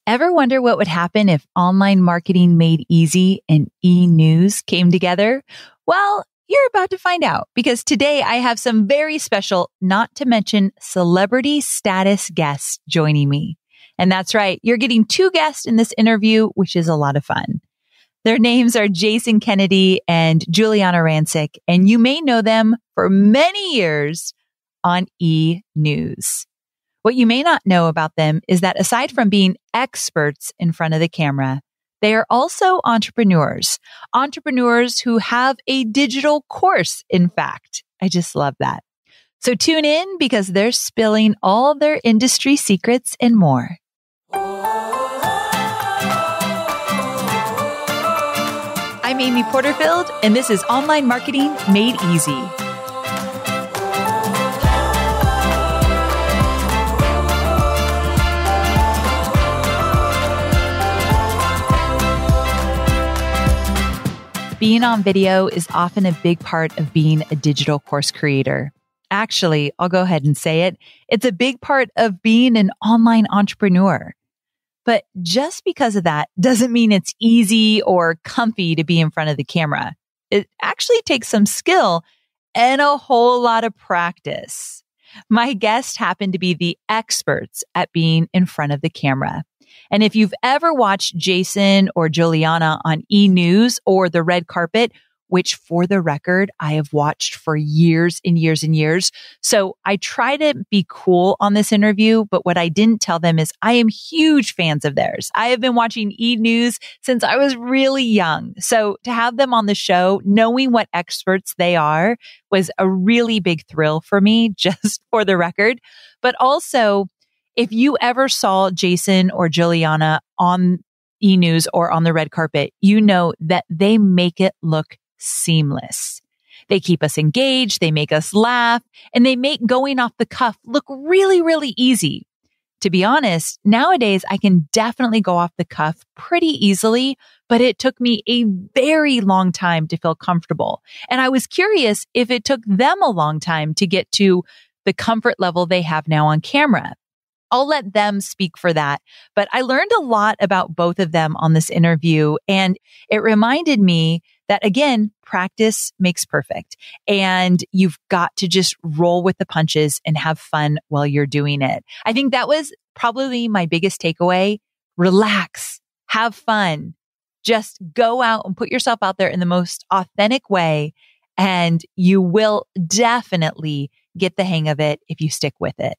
Ever wonder what would happen if online marketing made easy and e-news came together? Well, you're about to find out because today I have some very special, not to mention celebrity status guests joining me. And that's right. You're getting two guests in this interview, which is a lot of fun. Their names are Jason Kennedy and Giuliana Rancic, and you may know them for many years on e-news. What you may not know about them is that aside from being experts in front of the camera, they are also entrepreneurs who have a digital course, in fact. I just love that. So tune in because they're spilling all their industry secrets and more. I'm Amy Porterfield, and this is Online Marketing Made Easy. Being on video is often a big part of being a digital course creator. Actually, I'll go ahead and say it. It's a big part of being an online entrepreneur. But just because of that doesn't mean it's easy or comfy to be in front of the camera. It actually takes some skill and a whole lot of practice. My guests happen to be the experts at being in front of the camera. And if you've ever watched Jason or Giuliana on e-news or the red carpet, which for the record, I have watched for years and years and years. So I try to be cool on this interview, but what I didn't tell them is I am huge fans of theirs. I have been watching e-news since I was really young. So to have them on the show, knowing what experts they are was a really big thrill for me, just for the record. But also, if you ever saw Jason or Giuliana on e-news or on the red carpet, you know that they make it look seamless. They keep us engaged, they make us laugh, and they make going off the cuff look really, really easy. To be honest, nowadays I can definitely go off the cuff pretty easily, but it took me a very long time to feel comfortable. And I was curious if it took them a long time to get to the comfort level they have now on camera. I'll let them speak for that. But I learned a lot about both of them on this interview. And it reminded me that, again, practice makes perfect. And you've got to just roll with the punches and have fun while you're doing it. I think that was probably my biggest takeaway. Relax, have fun, just go out and put yourself out there in the most authentic way. And you will definitely get the hang of it if you stick with it.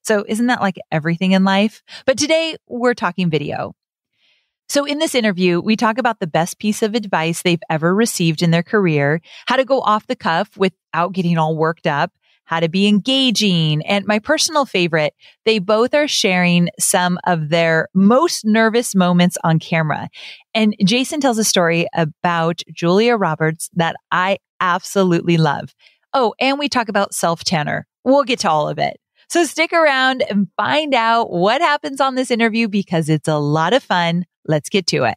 So isn't that like everything in life? But today we're talking video. So in this interview, we talk about the best piece of advice they've ever received in their career, how to go off the cuff without getting all worked up, how to be engaging. And my personal favorite, they both are sharing some of their most nervous moments on camera. And Jason tells a story about Julia Roberts that I absolutely love. Oh, and we talk about self-tanner. We'll get to all of it. So stick around and find out what happens on this interview because it's a lot of fun. Let's get to it.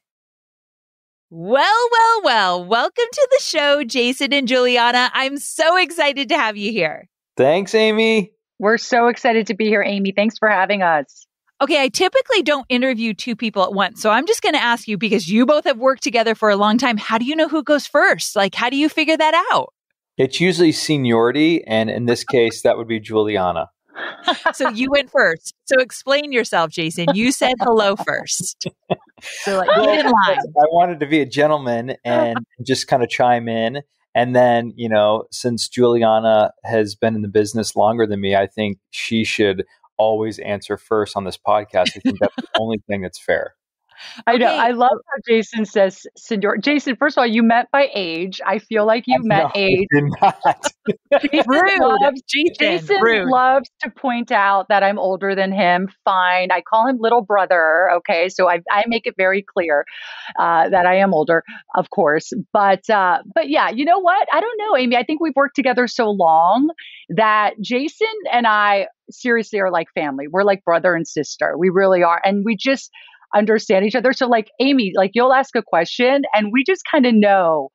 Well. Welcome to the show, Jason and Giuliana. I'm so excited to have you here. Thanks, Amy. We're so excited to be here, Amy. Thanks for having us. Okay, I typically don't interview two people at once. So I'm just going to ask you, because you both have worked together for a long time, how do you know who goes first? Like, how do you figure that out? It's usually seniority. And in this case, that would be Giuliana. So you went first. So explain yourself, Jason. You said hello first. So get in line. I wanted to be a gentleman and just kind of chime in. And then, since Giuliana has been in the business longer than me, I think she should always answer first on this podcast. I think that's the only thing that's fair. I know. I love how Jason says senior. Jason, first of all, you met by age. I feel like you met age. I did not. Jason loves to point out that I'm older than him. Fine. I call him little brother. Okay. So I make it very clear that I am older, of course. But yeah, you know what? I don't know, Amy. I think we've worked together so long that Jason and I seriously are like family. We're like brother and sister. We really are. And we just understand each other. So like Amy, like you'll ask a question and we just kind of know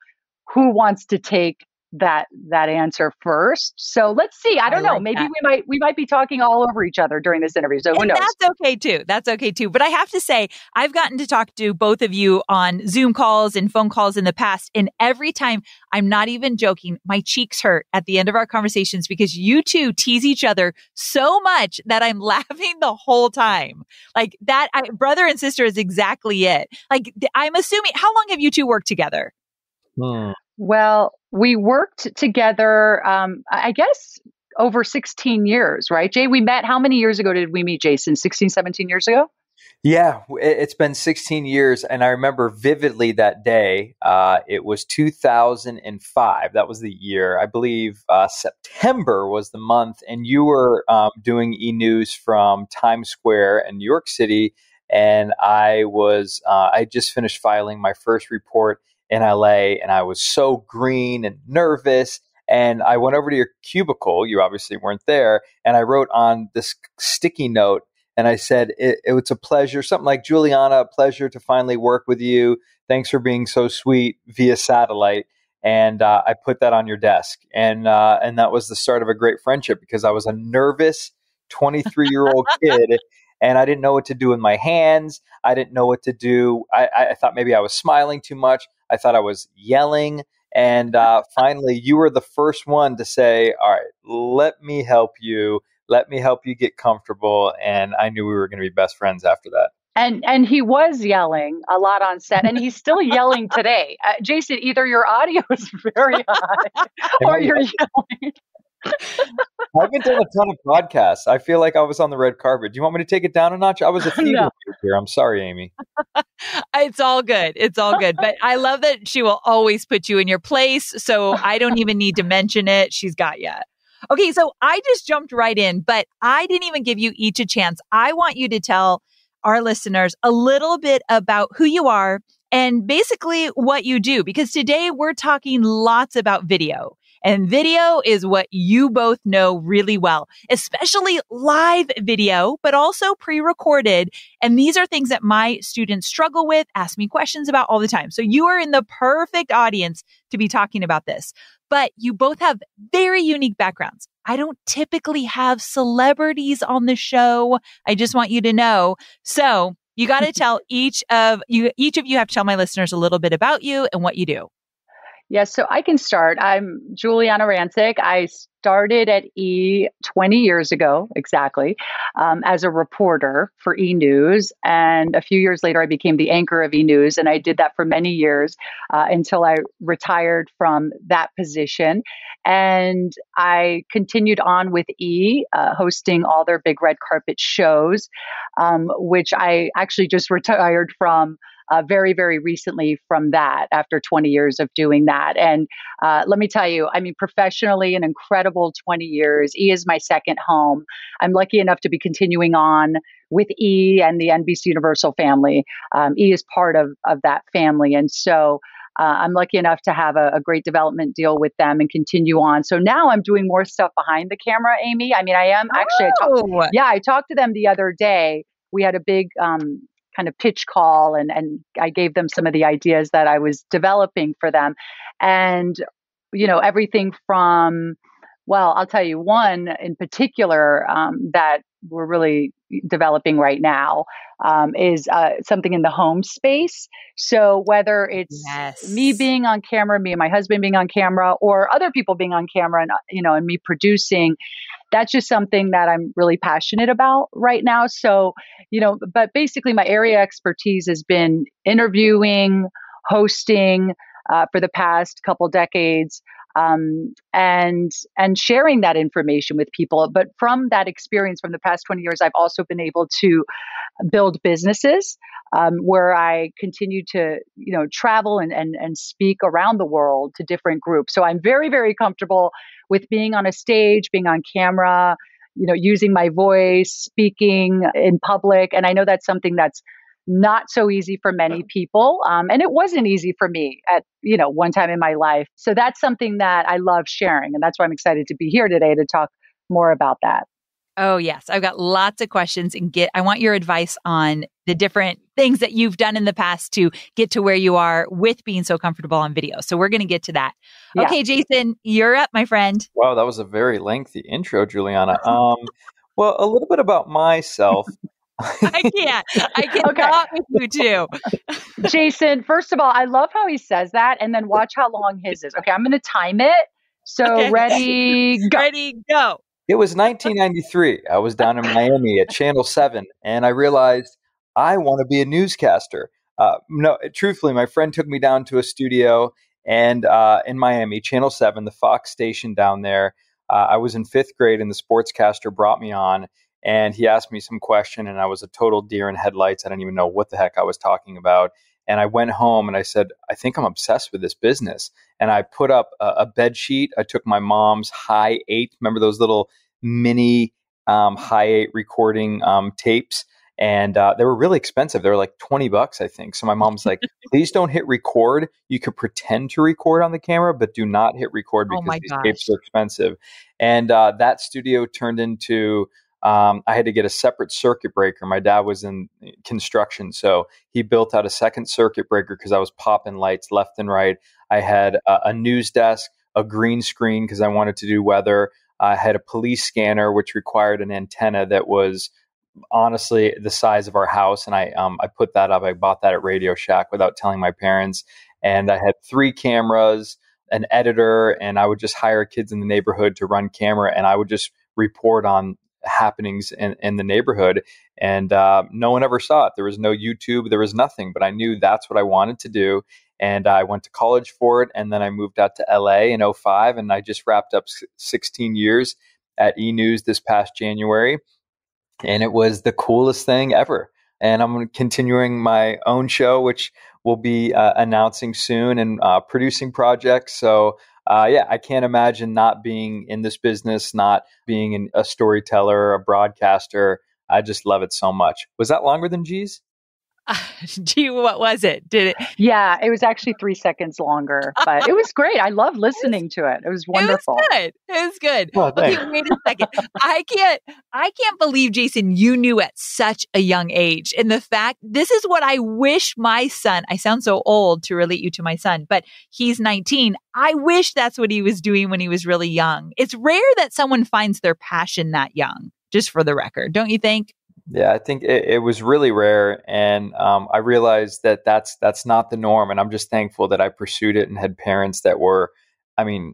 who wants to take that answer first. So let's see. I don't know. Like Maybe that. we might be talking all over each other during this interview. So who And knows? that's okay too. That's okay too. But I have to say, I've gotten to talk to both of you on Zoom calls and phone calls in the past. And every time, I'm not even joking, my cheeks hurt at the end of our conversations because you two tease each other so much that I'm laughing the whole time. Like that, brother and sister is exactly it. Like I'm assuming, how long have you two worked together? Well, we worked together, I guess, over 16 years, right? Jay, we met, how many years ago did we meet, Jason? 16, 17 years ago? Yeah, it's been 16 years. And I remember vividly that day. It was 2005. That was the year. I believe September was the month. And you were doing e-news from Times Square in New York City. And I just finished filing my first report in LA. And I was so green and nervous. And I went over to your cubicle. You obviously weren't there. And I wrote on this sticky note, and I said, it was a pleasure, something like, Giuliana, a pleasure to finally work with you. Thanks for being so sweet via satellite. And I put that on your desk. And that was the start of a great friendship because I was a nervous 23-year-old kid. And I didn't know what to do with my hands. I didn't know what to do. I thought maybe I was smiling too much. I thought I was yelling. And finally, you were the first one to say, all right, let me help you. Let me help you get comfortable. And I knew we were going to be best friends after that. And he was yelling a lot on set, and he's still yelling today. Jason, either your audio is very high or you're yelling. I haven't done a ton of podcasts. I feel like I was on the red carpet. Do you want me to take it down a notch? I was a fever here. I'm sorry, Amy. It's all good. It's all good. But I love that she will always put you in your place. So I don't even need to mention it. She's got you. Okay, so I just jumped right in, but I didn't even give you each a chance. I want you to tell our listeners a little bit about who you are and basically what you do, because today we're talking lots about video. And video is what you both know really well, especially live video, but also pre-recorded. And these are things that my students struggle with, ask me questions about all the time. So you are in the perfect audience to be talking about this. But you both have very unique backgrounds. I don't typically have celebrities on the show. I just want you to know. So you got to tell each of you have to tell my listeners a little bit about you and what you do. Yes, so I can start. I'm Giuliana Rancic. I started at E 20 years ago, exactly, as a reporter for E! News. And a few years later, I became the anchor of E! News. And I did that for many years until I retired from that position. And I continued on with E! Hosting all their big red carpet shows, which I actually just retired from very, very recently from that after 20 years of doing that. And let me tell you, I mean, professionally, an incredible 20 years. E! is my second home. I'm lucky enough to be continuing on with E! and the NBC Universal family. E! is part of that family. And so I'm lucky enough to have a great development deal with them and continue on. So now I'm doing more stuff behind the camera, Amy. I mean, I am actually, I talked to them the other day. We had a big kind of pitch call and I gave them some of the ideas that I was developing for them. And, you know, everything from, well, I'll tell you one in particular that we're really developing right now is something in the home space. So whether it's me being on camera, me and my husband being on camera, or other people being on camera and, you know, and me producing, that's just something that I'm really passionate about right now. So, you know, but basically my area expertise has been interviewing, hosting for the past couple decades, and sharing that information with people. But from that experience from the past 20 years, I've also been able to build businesses where I continue to, you know, travel and speak around the world to different groups. So I'm very, very comfortable with being on a stage, being on camera, you know, using my voice, speaking in public. And I know that's something that's not so easy for many people. And it wasn't easy for me at, you know, one time in my life. So that's something that I love sharing. And that's why I'm excited to be here today to talk more about that. Oh, yes. I've got lots of questions and I want your advice on the different things that you've done in the past to get to where you are with being so comfortable on video. So we're going to get to that. Yeah. Okay, Jason, you're up, my friend. Wow, that was a very lengthy intro, Giuliana. Well, a little bit about myself. I cannot with you too. Jason, first of all, I love how he says that, and then watch how long his is. Okay, I'm going to time it. So Okay. ready, go. Ready, go. It was 1993. I was down in Miami at Channel 7, and I realized I want to be a newscaster. No, truthfully, my friend took me down to a studio and in Miami, Channel 7, the Fox station down there. I was in fifth grade, and the sportscaster brought me on, and he asked me some question, and I was a total deer in headlights. I didn't even know what the heck I was talking about. And I went home and I said, I think I'm obsessed with this business. And I put up a bed sheet. I took my mom's high 8. Remember those little mini high 8 recording tapes? And they were really expensive. They were like $20, I think. So my mom's like, please don't hit record. You could pretend to record on the camera, but do not hit record because these tapes are expensive. And that studio turned into I had to get a separate circuit breaker. My dad was in construction, so he built out a second circuit breaker because I was popping lights left and right. I had a news desk, a green screen because I wanted to do weather. I had a police scanner, which required an antenna that was honestly the size of our house. And I put that up. I bought that at Radio Shack without telling my parents. And I had 3 cameras, an editor, and I would just hire kids in the neighborhood to run camera. And I would just report on happenings in the neighborhood. And no one ever saw it. There was no YouTube. There was nothing. But I knew that's what I wanted to do. And I went to college for it. And then I moved out to LA in 2005. And I just wrapped up 16 years at E! News this past January. And it was the coolest thing ever. And I'm continuing my own show, which we'll be announcing soon, and producing projects. So yeah, I can't imagine not being in this business, not being a storyteller, a broadcaster. I just love it so much. Was that longer than G's? Gee, what was it? Did it? Yeah, it was actually 3 seconds longer, but it was great. I love listening to it. It was wonderful. It was good. Oh, okay, wait a second. I can't believe, Jason, you knew at such a young age. And the fact, this is what I wish my son, I sound so old to relate you to my son, but he's 19. I wish that's what he was doing when he was really young. It's rare that someone finds their passion that young, just for the record. Don't you think? Yeah, I think it was really rare, and I realized that that's not the norm, and I'm just thankful that I pursued it and had parents that were, I mean,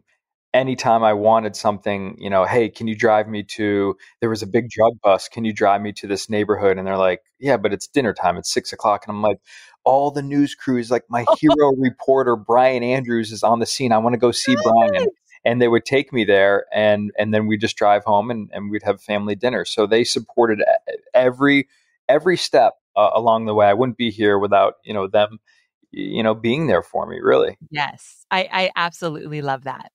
anytime I wanted something, hey, can you drive me to, there was a big drug bust, can you drive me to this neighborhood? And they're like, yeah, but it's dinner time, it's 6:00. And I'm like, all the news crews, like my hero reporter, Brian Andrews, is on the scene. I want to go see Brian. And they would take me there, and then we'd just drive home and we'd have family dinner. So they supported every step along the way. I wouldn't be here without, them, being there for me, really. Yes, I absolutely love that.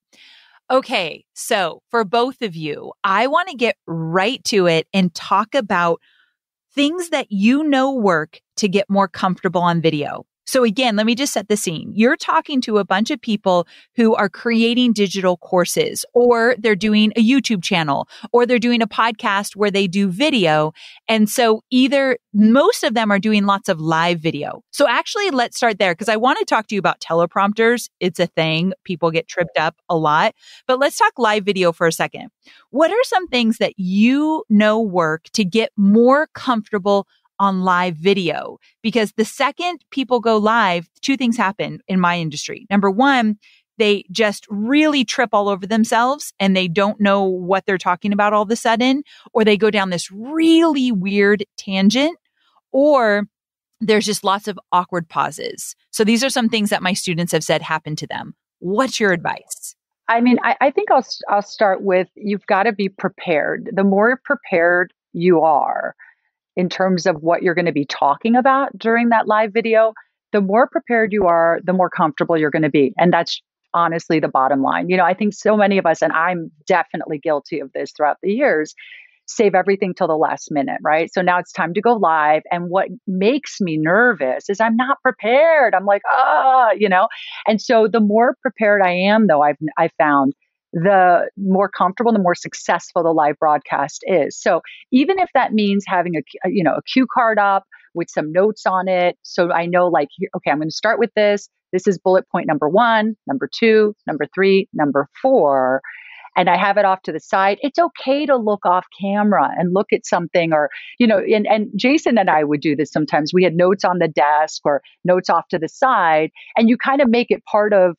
Okay, so for both of you, I want to get right to it and talk about things that work to get more comfortable on video. So again, let me just set the scene. You're talking to a bunch of people who are creating digital courses, or they're doing a YouTube channel, or they're doing a podcast where they do video. And so either most of them are doing lots of live video. So actually, let's start there because I want to talk to you about teleprompters. It's a thing. People get tripped up a lot. But let's talk live video for a second. What are some things that work to get more comfortable on live video? Because the second people go live, 2 things happen in my industry. Number one, they just really trip all over themselves and they don't know what they're talking about all of a sudden, or they go down this really weird tangent, or there's just lots of awkward pauses. So these are some things that my students have said happen to them. What's your advice? I mean, I think I'll start with, you've got to be prepared. The more prepared you are in terms of what you're going to be talking about during that live video, the more prepared you are, the more comfortable you're going to be. And that's honestly the bottom line. I think so many of us, and I'm definitely guilty of this throughout the years, save everything till the last minute, right? So now it's time to go live. And what makes me nervous is I'm not prepared. I'm like, and so the more prepared I am, though, I've found the more comfortable, the more successful the live broadcast is. So even if that means having a cue card up with some notes on it, so I know like, okay, I'm going to start with this. This is bullet point number 1, number 2, number 3, number 4. And I have it off to the side. It's okay to look off camera and look at something or, and Jason and I would do this sometimes. We had notes on the desk or notes off to the side, and you kind of make it part of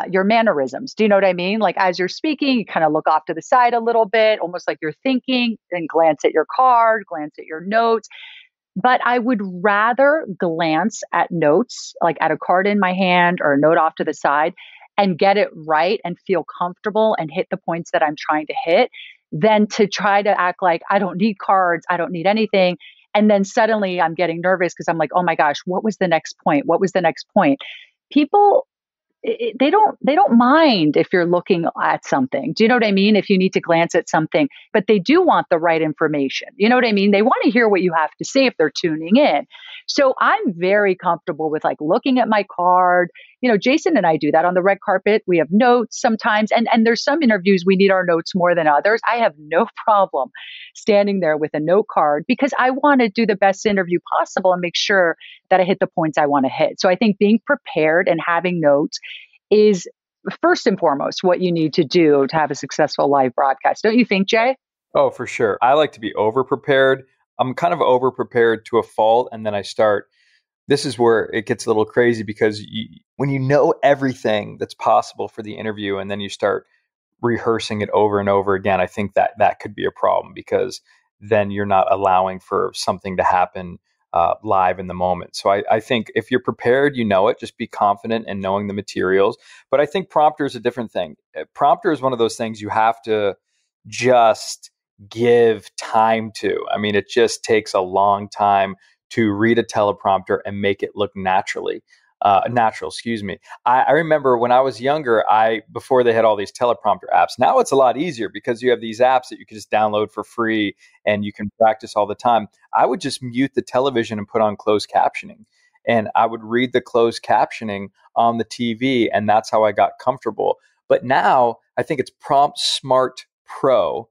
your mannerisms. Do you know what I mean? Like as you're speaking, you kind of look off to the side a little bit, almost like you're thinking, then glance at your card, glance at your notes. But I would rather glance at notes, like at a card in my hand or a note off to the side, and get it right and feel comfortable and hit the points that I'm trying to hit than to try to act like I don't need cards, I don't need anything. And then suddenly I'm getting nervous because I'm like, oh my gosh, what was the next point? What was the next point? People they don't mind if you're looking at something. Do you know what I mean? If you need to glance at something, but they do want the right information. You know what I mean? They want to hear what you have to say if they're tuning in. So I'm very comfortable with like looking at my card. Jason and I do that on the red carpet. We have notes sometimes, and there's some interviews we need our notes more than others. I have no problem standing there with a note card because I want to do the best interview possible and make sure that I hit the points I want to hit. So I think being prepared and having notes is first and foremost what you need to do to have a successful live broadcast. Don't you think, Jay? Oh, for sure. I like to be over prepared. I'm kind of over prepared to a fault. And then this is where it gets a little crazy because when you know everything that's possible for the interview and then you start rehearsing it over and over again, I think that could be a problem because then you're not allowing for something to happen live in the moment. So I think if you're prepared, just be confident in knowing the materials. But I think prompter is a different thing. Prompter is one of those things you have to just give time to. I mean, it just takes a long time to read a teleprompter and make it look natural. I remember when I was younger, before they had all these teleprompter apps. Now it's a lot easier because you have these apps that you can just download for free and you can practice all the time. I would just mute the television and put on closed captioning. And I would read the closed captioning on the TV, and that's how I got comfortable. But now I think it's Prompt Smart Pro.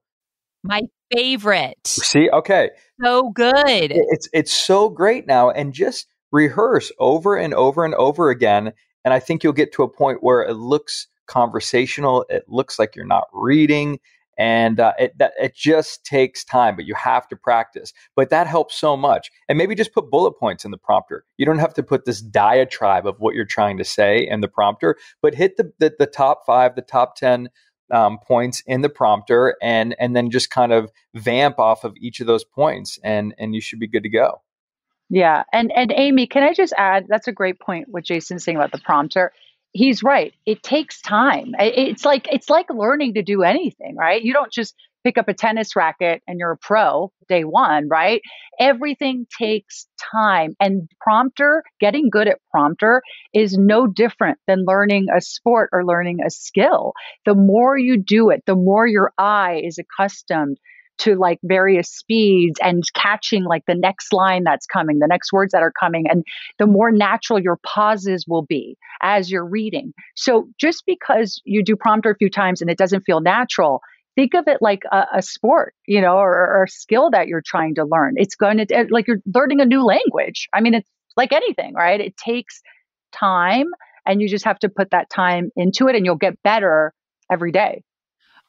My favorite. See? Okay. So good. It's so great now. And just rehearse over and over and over again. And I think you'll get to a point where it looks conversational. It looks like you're not reading. And it just takes time, but you have to practice. But that helps so much. And maybe just put bullet points in the prompter. You don't have to put this diatribe of what you're trying to say in the prompter, but hit the top 5, the top 10 points in the prompter, and then just kind of vamp off of each of those points, and you should be good to go. Yeah. And Amy, can I just add, that's a great point what Jason's saying about the prompter. He's right. It takes time. It's like learning to do anything, right? You don't just pick up a tennis racket and you're a pro day one, right? Everything takes time. And getting good at prompter is no different than learning a sport or learning a skill. The more you do it, the more your eye is accustomed to like various speeds and catching like the next line that's coming, the next words that are coming, and the more natural your pauses will be as you're reading. So just because you do prompter a few times and it doesn't feel natural, think of it like a sport, or a skill that you're trying to learn. It's going to, like you're learning a new language. I mean, it's like anything, right? It takes time and you just have to put that time into it and you'll get better every day.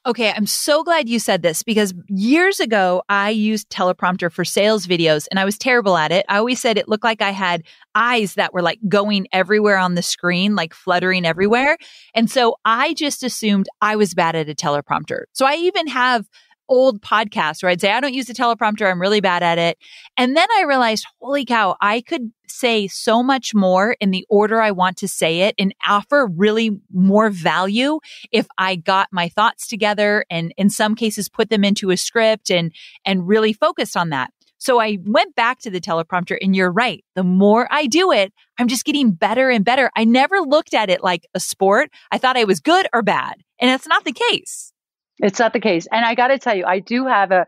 Okay, I'm so glad you said this because years ago, I used teleprompter for sales videos and I was terrible at it. I always said it looked like I had eyes that were like going everywhere on the screen, like fluttering everywhere. And so I just assumed I was bad at a teleprompter. So I even have old podcasts where I'd say, I don't use a teleprompter. I'm really bad at it. And then I realized, holy cow, I could say so much more in the order I want to say it and offer really more value if I got my thoughts together and in some cases put them into a script and really focused on that. So I went back to the teleprompter and you're right. The more I do it, I'm just getting better and better. I never looked at it like a sport. I thought I was good or bad. And that's not the case. It's not the case. And I got to tell you, I do have a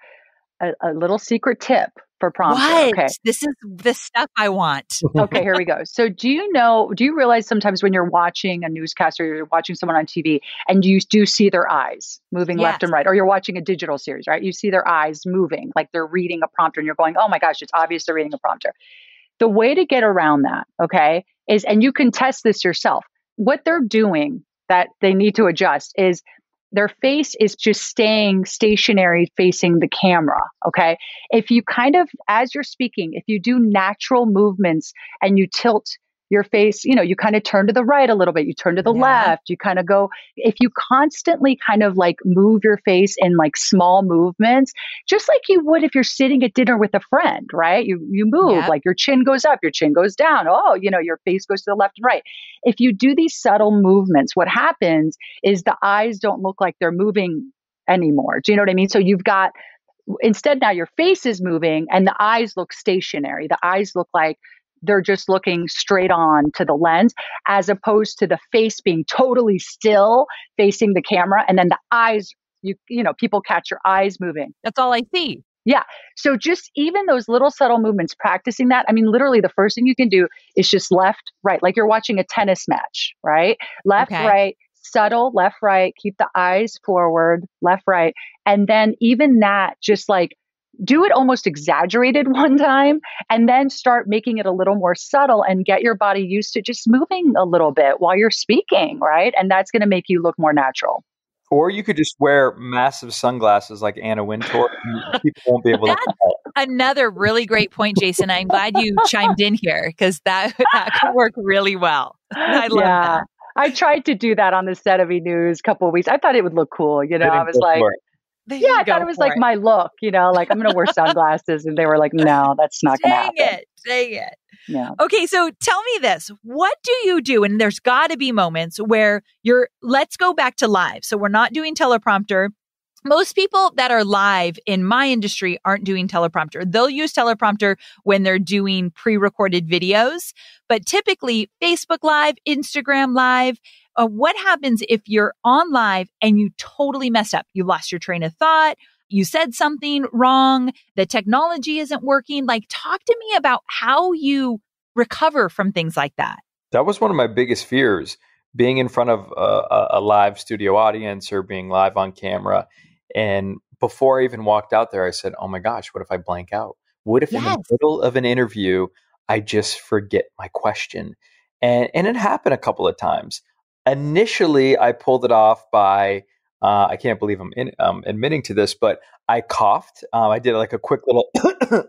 little secret tip for prompter. What? Okay. This is the stuff I want. Okay, here we go. So do you realize sometimes when you're watching a newscaster, or you're watching someone on TV and you do see their eyes moving left and right, or you're watching a digital series, right? You see their eyes moving like they're reading a prompter and you're going, oh my gosh, it's obvious they're reading a prompter. The way to get around that, okay, is, and you can test this yourself, what they're doing that they need to adjust is their face is just staying stationary facing the camera. Okay. If you kind of, as you're speaking, if you do natural movements and you tilt your face, you kind of turn to the right a little bit, you turn to the left, you kind of go, if you constantly kind of like move your face in like small movements, just like you would if you're sitting at dinner with a friend, right? You move, like your chin goes up, your chin goes down. Oh, your face goes to the left and right. If you do these subtle movements, what happens is the eyes don't look like they're moving anymore. Do you know what I mean? So you've got, instead now your face is moving and the eyes look stationary. The eyes look like they're just looking straight on to the lens, as opposed to the face being totally still facing the camera. And then the eyes, people catch your eyes moving. That's all I see. Yeah. So just even those little subtle movements, practicing that. I mean, literally the first thing you can do is just left, right. Like you're watching a tennis match, right? Left, right, subtle, left, right, keep the eyes forward, left, right. And then even that, just like, do it almost exaggerated one time and then start making it a little more subtle and get your body used to just moving a little bit while you're speaking, right? And that's going to make you look more natural. Or you could just wear massive sunglasses like Anna Wintour. And people won't be able to tell. Another really great point, Jason. I'm glad you chimed in here because that could work really well. I love that. I tried to do that on the set of E! News a couple of weeks. I thought it would look cool. I was like, I thought it was like my look, like I'm going to wear sunglasses. And they were like, no, that's not going to happen. Dang it. Yeah. Okay. So tell me this, what do you do? And there's gotta be moments where let's go back to live. So we're not doing teleprompter. Most people that are live in my industry aren't doing teleprompter. They'll use teleprompter when they're doing pre-recorded videos, but typically Facebook Live, Instagram Live. What happens if you're on live and you totally messed up? You lost your train of thought. You said something wrong. The technology isn't working. Like, talk to me about how you recover from things like that. That was one of my biggest fears, being in front of a live studio audience or being live on camera. And before I even walked out there, I said, oh my gosh, what if I blank out? What if in the middle of an interview, I just forget my question? And it happened a couple of times. Initially, I pulled it off by, I can't believe I'm admitting to this, but I coughed. I did like a quick little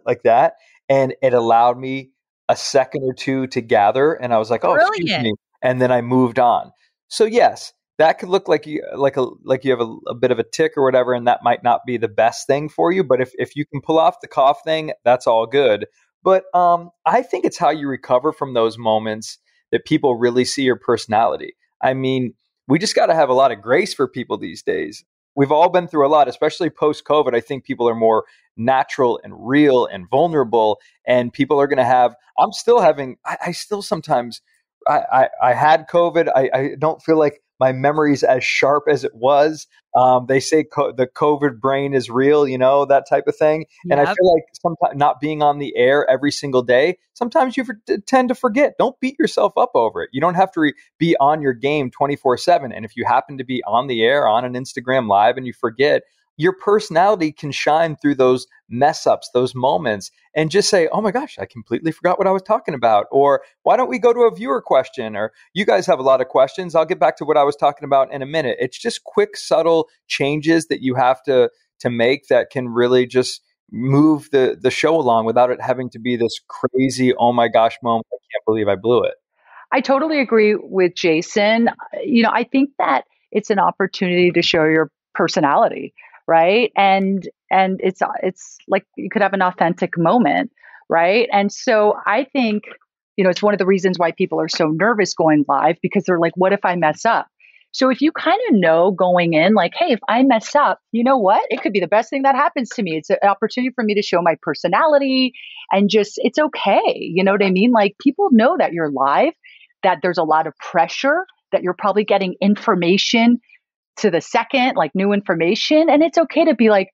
like that, and it allowed me a second or two to gather. And I was like, oh, excuse me. And then I moved on. So yes, that could look like you have a bit of a tick or whatever, and that might not be the best thing for you. But if you can pull off the cough thing, that's all good. But I think it's how you recover from those moments that people really see your personality. I mean, we just got to have a lot of grace for people these days. We've all been through a lot, especially post-COVID. I think people are more natural and real and vulnerable, and people are going to have, I'm still having, I still sometimes, I had COVID. I don't feel like my memory is as sharp as it was. They say the COVID brain is real, that type of thing. Yep. And I feel like sometimes not being on the air every single day, sometimes you tend to forget. Don't beat yourself up over it. You don't have to be on your game 24/7. And if you happen to be on the air on an Instagram Live and you forget, your personality can shine through those mess ups, those moments, and just say, oh my gosh, I completely forgot what I was talking about. Or why don't we go to a viewer question? Or you guys have a lot of questions. I'll get back to what I was talking about in a minute. It's just quick, subtle changes that you have to make that can really just move the show along without it having to be this crazy, oh my gosh moment. I can't believe I blew it. I totally agree with Jason. I think that it's an opportunity to show your personality. Right. And it's like you could have an authentic moment. Right. And so I think, it's one of the reasons why people are so nervous going live, because they're like, what if I mess up? So if you kind of know going in, like, hey, if I mess up, you know what? It could be the best thing that happens to me. It's an opportunity for me to show my personality and just, it's okay. You know what I mean? Like, people know that you're live, that there's a lot of pressure, that you're probably getting information to the second, like new information. And it's okay to be like,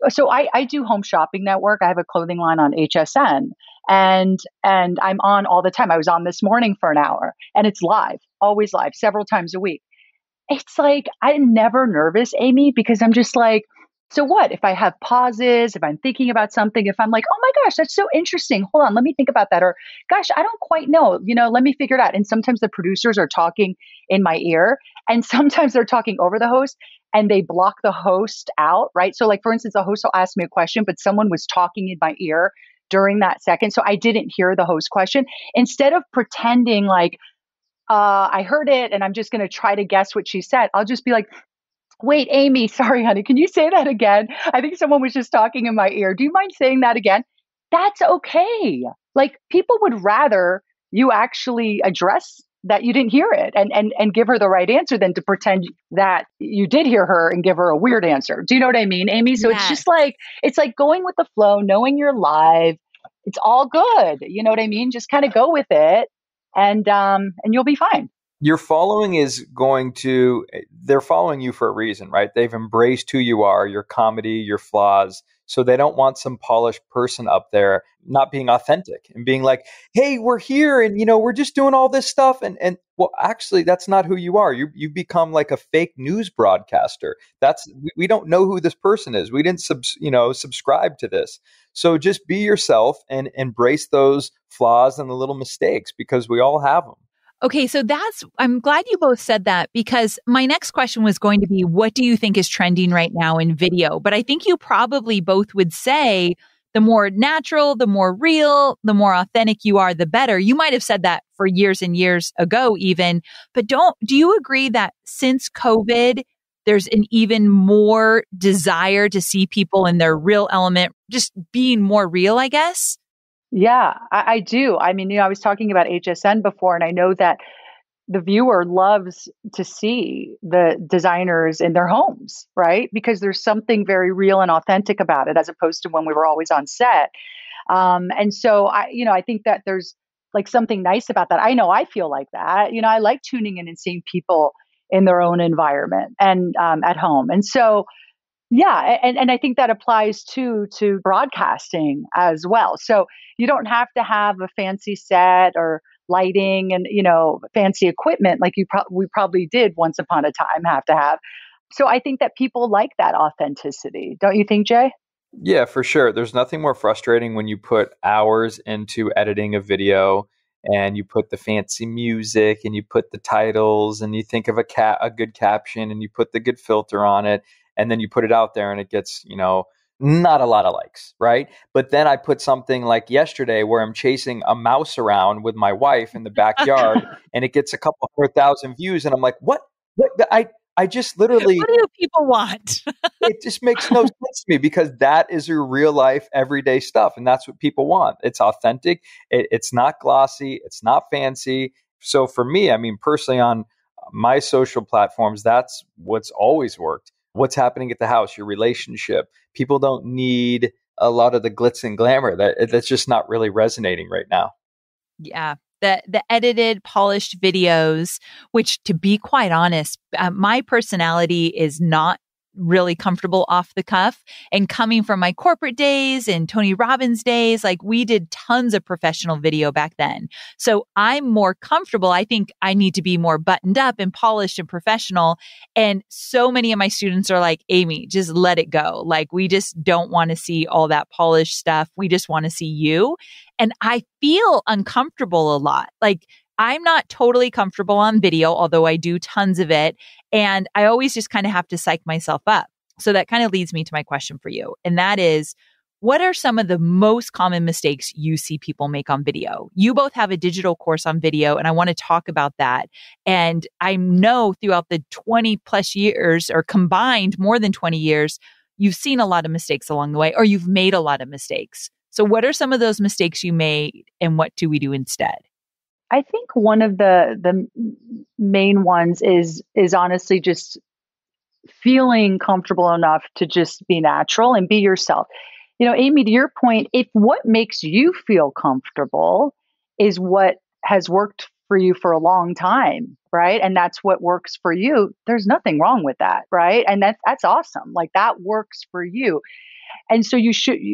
So I do home shopping network. I have a clothing line on HSN, and I'm on all the time. I was on this morning for an hour, and it's live, always live, several times a week. It's like, I'm never nervous, Amy, because I'm just like, so what? If I have pauses, if I'm thinking about something, if I'm like, oh my gosh, that's so interesting. Hold on, let me think about that. Or gosh, I don't quite know, let me figure it out. And sometimes the producers are talking in my ear, and sometimes they're talking over the host and they block the host out, right? So like, for instance, the host will ask me a question, but someone was talking in my ear during that second. So I didn't hear the host question. Instead of pretending like, I heard it and I'm just going to try to guess what she said, I'll just be like, wait, Amy, sorry, honey, can you say that again? I think someone was just talking in my ear. Do you mind saying that again? That's okay. Like, people would rather you actually address that you didn't hear it and give her the right answer than to pretend that you did hear her and give her a weird answer. Do you know what I mean, Amy? So It's just like, it's like going with the flow, knowing you're live. It's all good. You know what I mean? Just kind of go with it, and you'll be fine. Your following they're following you for a reason, right? They've embraced who you are, your comedy, your flaws. So they don't want some polished person up there not being authentic and being like, hey, we're here and, we're just doing all this stuff. And well, actually, that's not who you are. You've become like a fake news broadcaster. We don't know who this person is. We didn't subscribe to this. So just be yourself and embrace those flaws and the little mistakes, because we all have them. Okay, so I'm glad you both said that, because my next question was going to be, what do you think is trending right now in video? But I think you probably both would say the more natural, the more real, the more authentic you are, the better. You might have said that for years and years ago even, but do you agree that since COVID, there's an even more desire to see people in their real element, just being more real, I guess? Yeah, I do. I mean, I was talking about HSN before, and I know that the viewer loves to see the designers in their homes, right? Because there's something very real and authentic about it, as opposed to when we were always on set. And so I think that there's like something nice about that. I know I feel like that. I like tuning in and seeing people in their own environment and at home. And so yeah, and I think that applies to broadcasting as well. So you don't have to have a fancy set or lighting and fancy equipment like we probably did once upon a time have to have. So I think that people like that authenticity. Don't you think, Jay? Yeah, for sure. There's nothing more frustrating when you put hours into editing a video and you put the fancy music and you put the titles and you think of a good caption and you put the good filter on it, and then you put it out there and it gets, not a lot of likes, right? But then I put something like yesterday where I'm chasing a mouse around with my wife in the backyard and it gets a couple 100,000 views, and I'm like, what? I just literally... What do people want? It just makes no sense to me, because that is your real life, everyday stuff. And that's what people want. It's authentic. It's not glossy. It's not fancy. So for me, I mean, personally on my social platforms, that's what's always worked. What's happening at the house, your relationship. People don't need a lot of the glitz and glamour. That's just not really resonating right now. Yeah. The edited, polished videos, which, to be quite honest, my personality is not really comfortable off the cuff. And coming from my corporate days and Tony Robbins days, like, we did tons of professional video back then. So I'm more comfortable. I think I need to be more buttoned up and polished and professional. And so many of my students are like, Amy, just let it go. Like, we just don't want to see all that polished stuff. We just want to see you. And I feel uncomfortable a lot. Like, I'm not totally comfortable on video, although I do tons of it. And I always just kind of have to psych myself up. So that kind of leads me to my question for you. And that is, what are some of the most common mistakes you see people make on video? You both have a digital course on video, and I want to talk about that. And I know throughout the 20 plus years, or combined more than 20 years, you've seen a lot of mistakes along the way, or you've made a lot of mistakes. So what are some of those mistakes you made, and what do we do instead? I think one of the main ones is honestly just feeling comfortable enough to just be natural and be yourself. Amy, to your point, if what makes you feel comfortable is what has worked for you for a long time, right? And that's what works for you, there's nothing wrong with that, right? And that's awesome. Like, that works for you. And so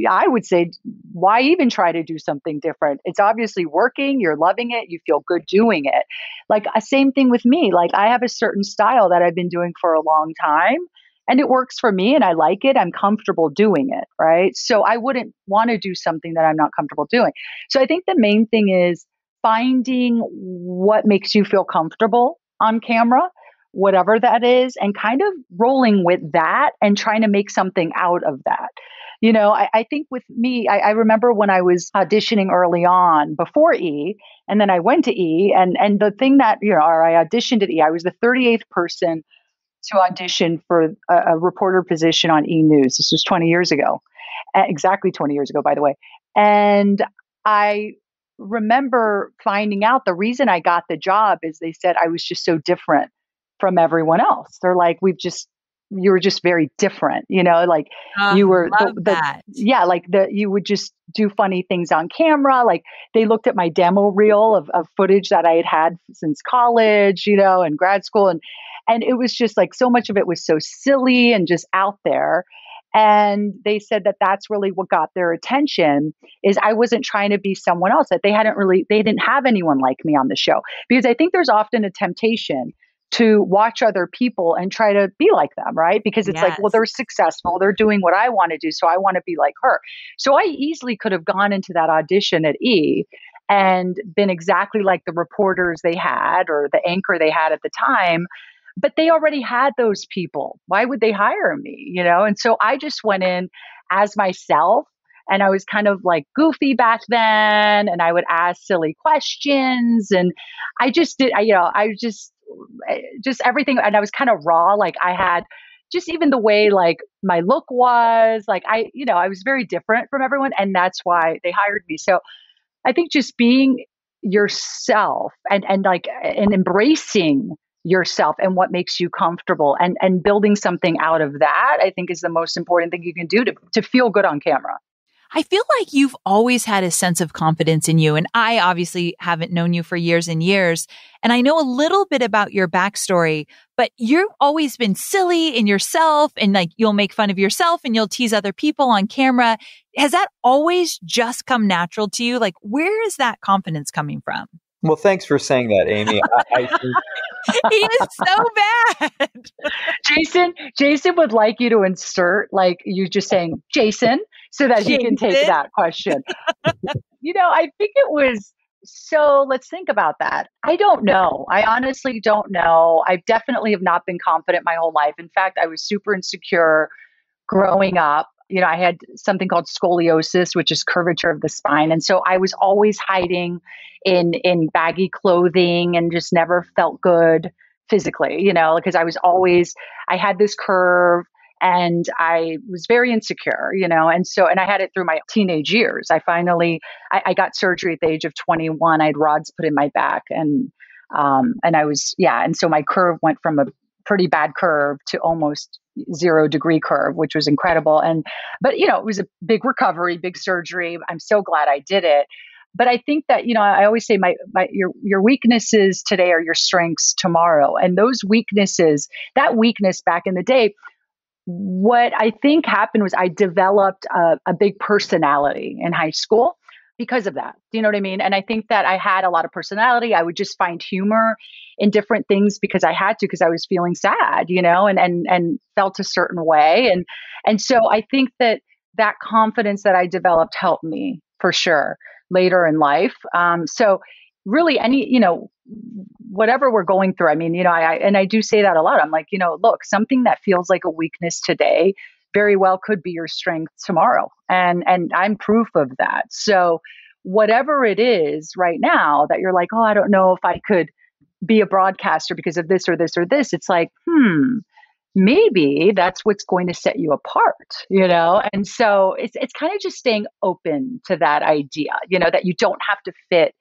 I would say, why even try to do something different? It's obviously working. You're loving it. You feel good doing it. Like same thing with me. Like I have a certain style that I've been doing for a long time and it works for me and I like it. I'm comfortable doing it. Right. So I wouldn't want to do something that I'm not comfortable doing. So I think the main thing is finding what makes you feel comfortable on camera, whatever that is, and kind of rolling with that and trying to make something out of that. I think with me, I remember when I was auditioning early on before E, and then I went to E, and the thing that, or I auditioned at E, I was the 38th person to audition for a reporter position on E! News. This was 20 years ago, exactly 20 years ago, by the way. And I remember finding out the reason I got the job is they said I was just so different from everyone else. They're like, you were just very different, like you were you would just do funny things on camera. Like they looked at my demo reel of footage that I had since college, and grad school. And it was just like, so much of it was so silly and just out there. And they said that that's really what got their attention is I wasn't trying to be someone else, that they didn't have anyone like me on the show. Because I think there's often a temptation to watch other people and try to be like them, right? Because it's like, well, they're successful, they're doing what I want to do, so I want to be like her. So I easily could have gone into that audition at E! And been exactly like the reporters they had or the anchor they had at the time. But they already had those people. Why would they hire me? And so I just went in as myself, and I was kind of like goofy back then, and I would ask silly questions, and I just did, just everything. And I was kind of raw. Like I had just even the way like my look was like, I was very different from everyone, and that's why they hired me. So I think just being yourself and embracing yourself and what makes you comfortable and building something out of that, I think is the most important thing you can do to feel good on camera. I feel like you've always had a sense of confidence in you. And I obviously haven't known you for years and years. And I know a little bit about your backstory, but you've always been silly in yourself and like you'll make fun of yourself and you'll tease other people on camera. Has that always just come natural to you? Like, where is that confidence coming from? Well, thanks for saying that, Amy. I think he is so bad. Jason would like you to insert like you just saying Jason so that he can take that question. I think it was, so let's think about that. I don't know. I honestly don't know. I definitely have not been confident my whole life. In fact, I was super insecure growing up. I had something called scoliosis, which is curvature of the spine. And so I was always hiding in baggy clothing and just never felt good physically, because I had this curve and I was very insecure, and I had it through my teenage years. I got surgery at the age of 21. I had rods put in my back and I was, and so my curve went from a pretty bad curve to almost 0-degree curve, which was incredible. But it was a big recovery, big surgery. I'm so glad I did it. But I think that, I always say your weaknesses today are your strengths tomorrow. And those weaknesses, that weakness back in the day, what I think happened was I developed a big personality in high school because of that. Do you know what I mean? And I think that I had a lot of personality. I would just find humor in different things because I had to, because I was feeling sad, and felt a certain way. And so I think that confidence that I developed helped me for sure later in life. So really whatever we're going through, I mean, I do say that a lot. I'm like, look, something that feels like a weakness today very well could be your strength tomorrow. And I'm proof of that. So whatever it is right now that you're like, oh, I don't know if I could be a broadcaster because of this or this or this. It's like, maybe that's what's going to set you apart, And so it's kind of just staying open to that idea, that you don't have to fit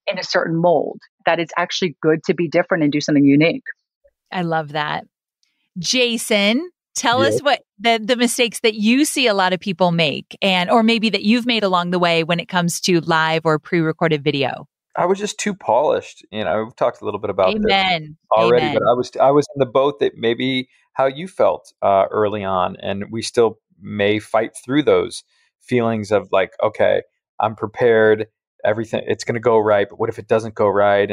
in a certain mold, that it's actually good to be different and do something unique. I love that. Jason, tell us what the mistakes that you see a lot of people make or maybe that you've made along the way when it comes to live or pre-recorded video. I was just too polished. We've talked a little bit about this already, Amen. but I was in the boat that maybe how you felt early on, and we still may fight through those feelings of like, okay, I'm prepared, everything, it's going to go right, but what if it doesn't go right?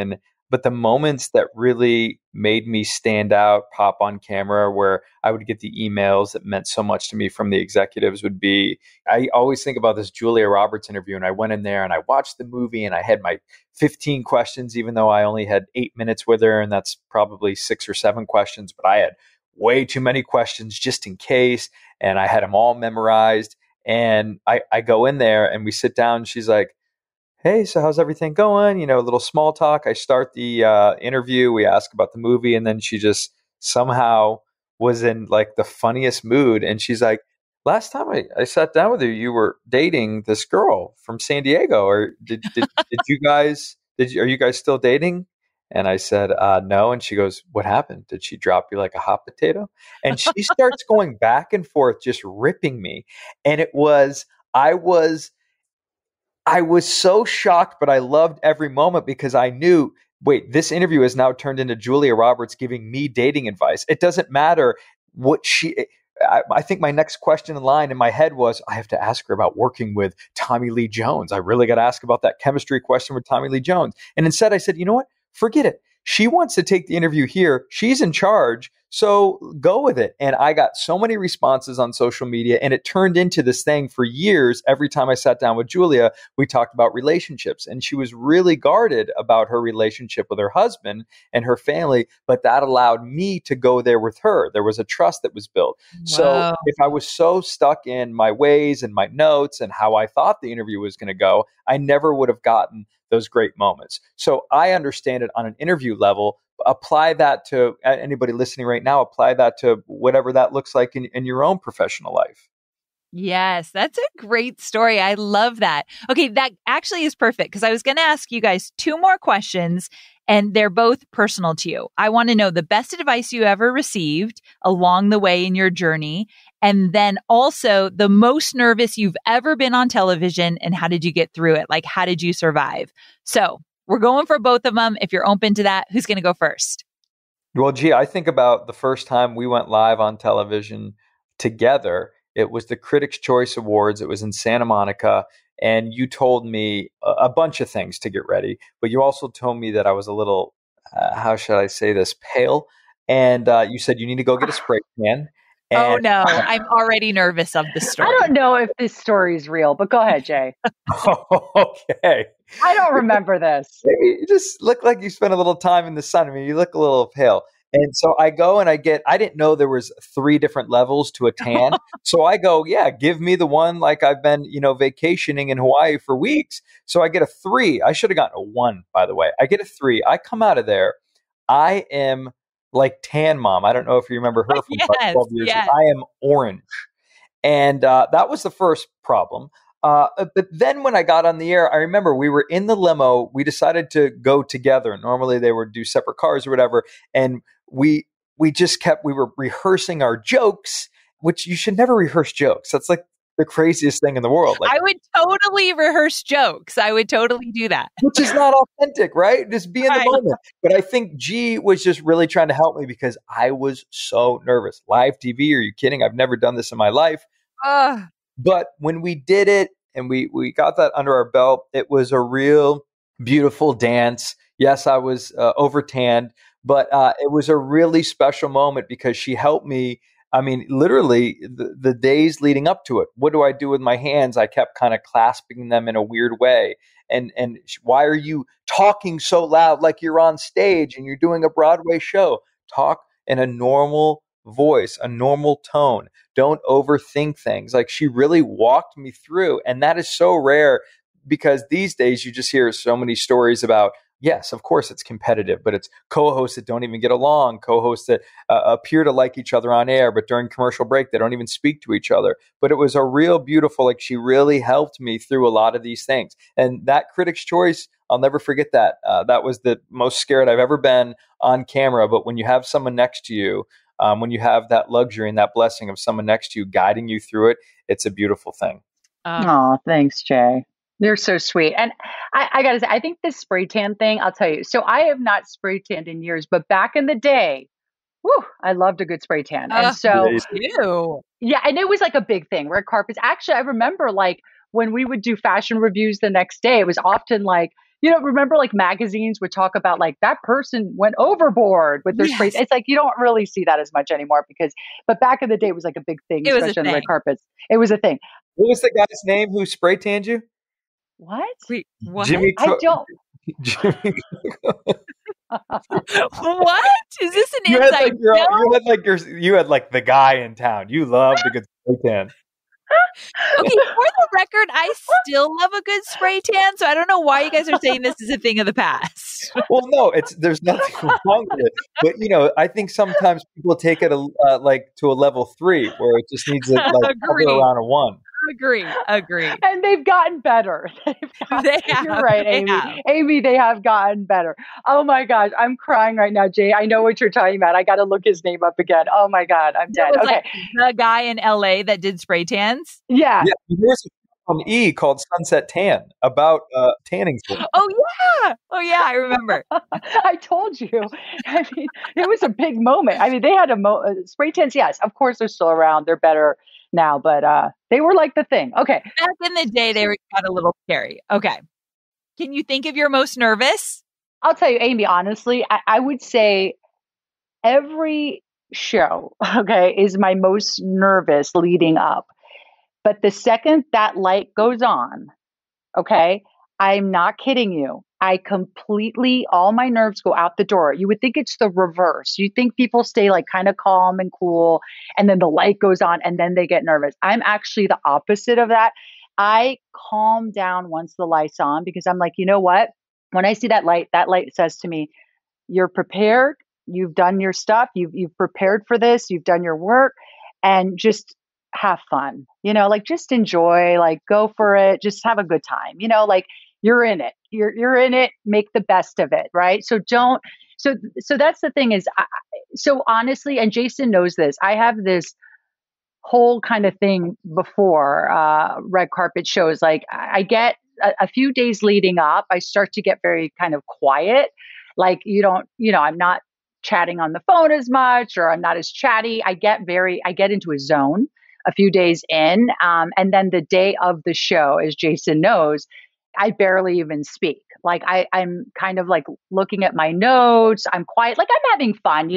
But the moments that really made me stand out, pop on camera, where I would get the emails that meant so much to me from the executives would be, I always think about this Julia Roberts interview, and I went in there and I watched the movie and I had my 15 questions, even though I only had 8 minutes with her, and that's probably 6 or 7 questions, but I had way too many questions just in case, and I had them all memorized. And I go in there and we sit down, and she's like, hey, so how's everything going? You know, a little small talk. I start the interview. We ask about the movie. And then she just somehow was in like the funniest mood. And she's like, last time I sat down with you were dating this girl from San Diego. Or did you guys, are you guys still dating? And I said, no. And she goes, what happened? Did she drop you like a hot potato? And she starts going back and forth, just ripping me. And I was so shocked, but I loved every moment because I knew, wait, this interview has now turned into Julia Roberts giving me dating advice. It doesn't matter what I think my next question in line in my head was, I have to ask her about working with Tommy Lee Jones. I really got to ask about that chemistry question with Tommy Lee Jones. And instead I said, you know what? Forget it. She wants to take the interview here. She's in charge. So go with it. And I got so many responses on social media, and it turned into this thing for years. Every time I sat down with Julia, we talked about relationships, and she was really guarded about her relationship with her husband and her family. But that allowed me to go there with her. There was a trust that was built. Wow. So if I was so stuck in my ways and my notes and how I thought the interview was going to go, I never would have gotten those great moments. So I understand it on an interview level. Apply that to anybody listening right now. Apply that to whatever that looks like in your own professional life. Yes, that's a great story. I love that. Okay, that actually is perfect because I was going to ask you guys 2 more questions, and they're both personal to you. I want to know the best advice you ever received along the way in your journey, and then also the most nervous you've ever been on television, and how did you get through it? Like, how did you survive? So we're going for both of them. If you're open to that, who's going to go first? Well, gee, I think about the first time we went live on television together. It was the Critics' Choice Awards. It was in Santa Monica. And you told me a bunch of things to get ready. But you also told me that I was a little, how should I say this, pale. And you said you need to go get a spray tan. Oh, no. I'm already nervous of the story. I don't know if this story is real, but go ahead, Jay. Okay. I don't remember this. You just look like you spent a little time in the sun. I mean, you look a little pale. And so I go and I didn't know there was 3 different levels to a tan. So I go, yeah, give me the one like I've been, vacationing in Hawaii for weeks. So I get a 3. I should have gotten a 1, by the way. I get a 3. I come out of there. I am like Tan Mom. I don't know if you remember her from about 12 years ago. I am orange. And that was the first problem. But then when I got on the air, I remember we were in the limo. We decided to go together. Normally they would do separate cars or whatever. And we were rehearsing our jokes, which you should never rehearse jokes. That's like the craziest thing in the world. Like, I would totally rehearse jokes. I would totally do that. Which is not authentic, right? Just be in the moment. But I think G was just really trying to help me because I was so nervous. Live TV, are you kidding? I've never done this in my life. But when we did it and we got that under our belt, it was a real beautiful dance. Yes, I was over-tanned, but it was a really special moment because she helped me. I mean, literally the days leading up to it. What do I do with my hands? I kept kind of clasping them in a weird way. And why are you talking so loud like you're on stage and you're doing a Broadway show? Talk in a normal voice, a normal tone. Don't overthink things. Like, she really walked me through. And that is so rare because these days you just hear so many stories about, yes, of course it's competitive, but it's co-hosts that don't even get along, co-hosts that appear to like each other on air, but during commercial break, they don't even speak to each other. But it was a real beautiful, like, she really helped me through a lot of these things. And that Critics' Choice, I'll never forget that. That was the most scared I've ever been on camera. But when you have someone next to you, when you have that luxury and that blessing of someone next to you guiding you through it, it's a beautiful thing. Oh, thanks, Jay. You're so sweet. And I got to say, I think this spray tan thing, I'll tell you. So I have not spray tanned in years, but back in the day, Whew, I loved a good spray tan. And so, Ew. yeah, and it was like a big thing. Red carpets. Actually, I remember like when we would do fashion reviews the next day, it was often like, remember like magazines would talk about like that person went overboard with their sprays. Yes. It's like you don't really see that as much anymore but back in the day, it was like a big thing, It was a especially on the red thing. carpets. It was a thing. What was the guy's name who spray tanned you? What? Wait, what? Jimmy. I don't. Jimmy. What? Is this an You had inside like you had like the guy in town. You loved a good spray tan. Okay, for the record, I still love a good spray tan, so I don't know why you guys are saying this is a thing of the past. Well, no, there's nothing wrong with it, but I think sometimes people take it like to a level 3 where it just needs to like hover around a 1. Agree. And they've gotten better. They have. You're right, Amy. Amy, they have gotten better. Oh my gosh, I'm crying right now, Jay. I know what you're talking about. I got to look his name up again. Oh my God, I'm dead. Okay. Like the guy in LA that did spray tans? Yeah. There's a on E called Sunset Tan about tanning. Oh yeah, I remember. I told you. I mean, it was a big moment. I mean, they had spray tans. Yes, of course they're still around. They're better now, but they were like the thing. Okay. Back in the day, they got a little scary. Okay. Can you think of your most nervous? I'll tell you, Amy, honestly, I would say every show, okay, is my most nervous leading up. But the second that light goes on, okay, I'm not kidding you. All my nerves go out the door. You would think it's the reverse. You think people stay like kind of calm and cool, and then the light goes on and then they get nervous. I'm actually the opposite of that. I calm down once the light's on because I'm like, you know what? When I see that light says to me, you're prepared. You've done your stuff. You've prepared for this. You've done your work, and just have fun. Like just enjoy. Like go for it. Just have a good time. Like you're in it. You're in it. Make the best of it. Right. So don't. So that's the thing is. So honestly, and Jason knows this. I have this whole kind of thing before red carpet shows. Like I get a few days leading up, I start to get very kind of quiet. Like I'm not chatting on the phone as much, or I'm not as chatty. I get into a zone a few days in. And then the day of the show, as Jason knows, I barely even speak. Like I'm kind of like looking at my notes. I'm quiet. Like I'm having fun,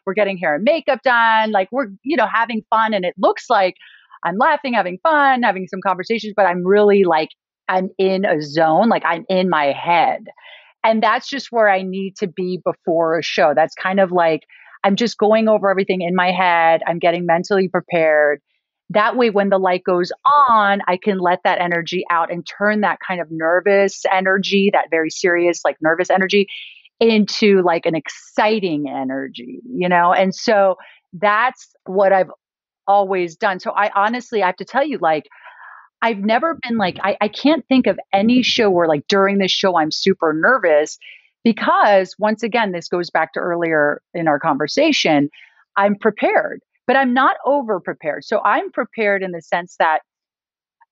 we're getting hair and makeup done. Like we're, having fun. And it looks like I'm laughing, having fun, having some conversations, but I'm really like, I'm in a zone. Like I'm in my head. And that's just where I need to be before a show. That's kind of like, I'm just going over everything in my head. I'm getting mentally prepared. That way, when the light goes on, I can let that energy out and turn that kind of nervous energy, that very serious, like nervous energy, into like an exciting energy, And so that's what I've always done. So I have to tell you, like, I've never been like, I can't think of any show where like during this show, I'm super nervous because once again, this goes back to earlier in our conversation, I'm prepared, but I'm not over prepared. So I'm prepared in the sense that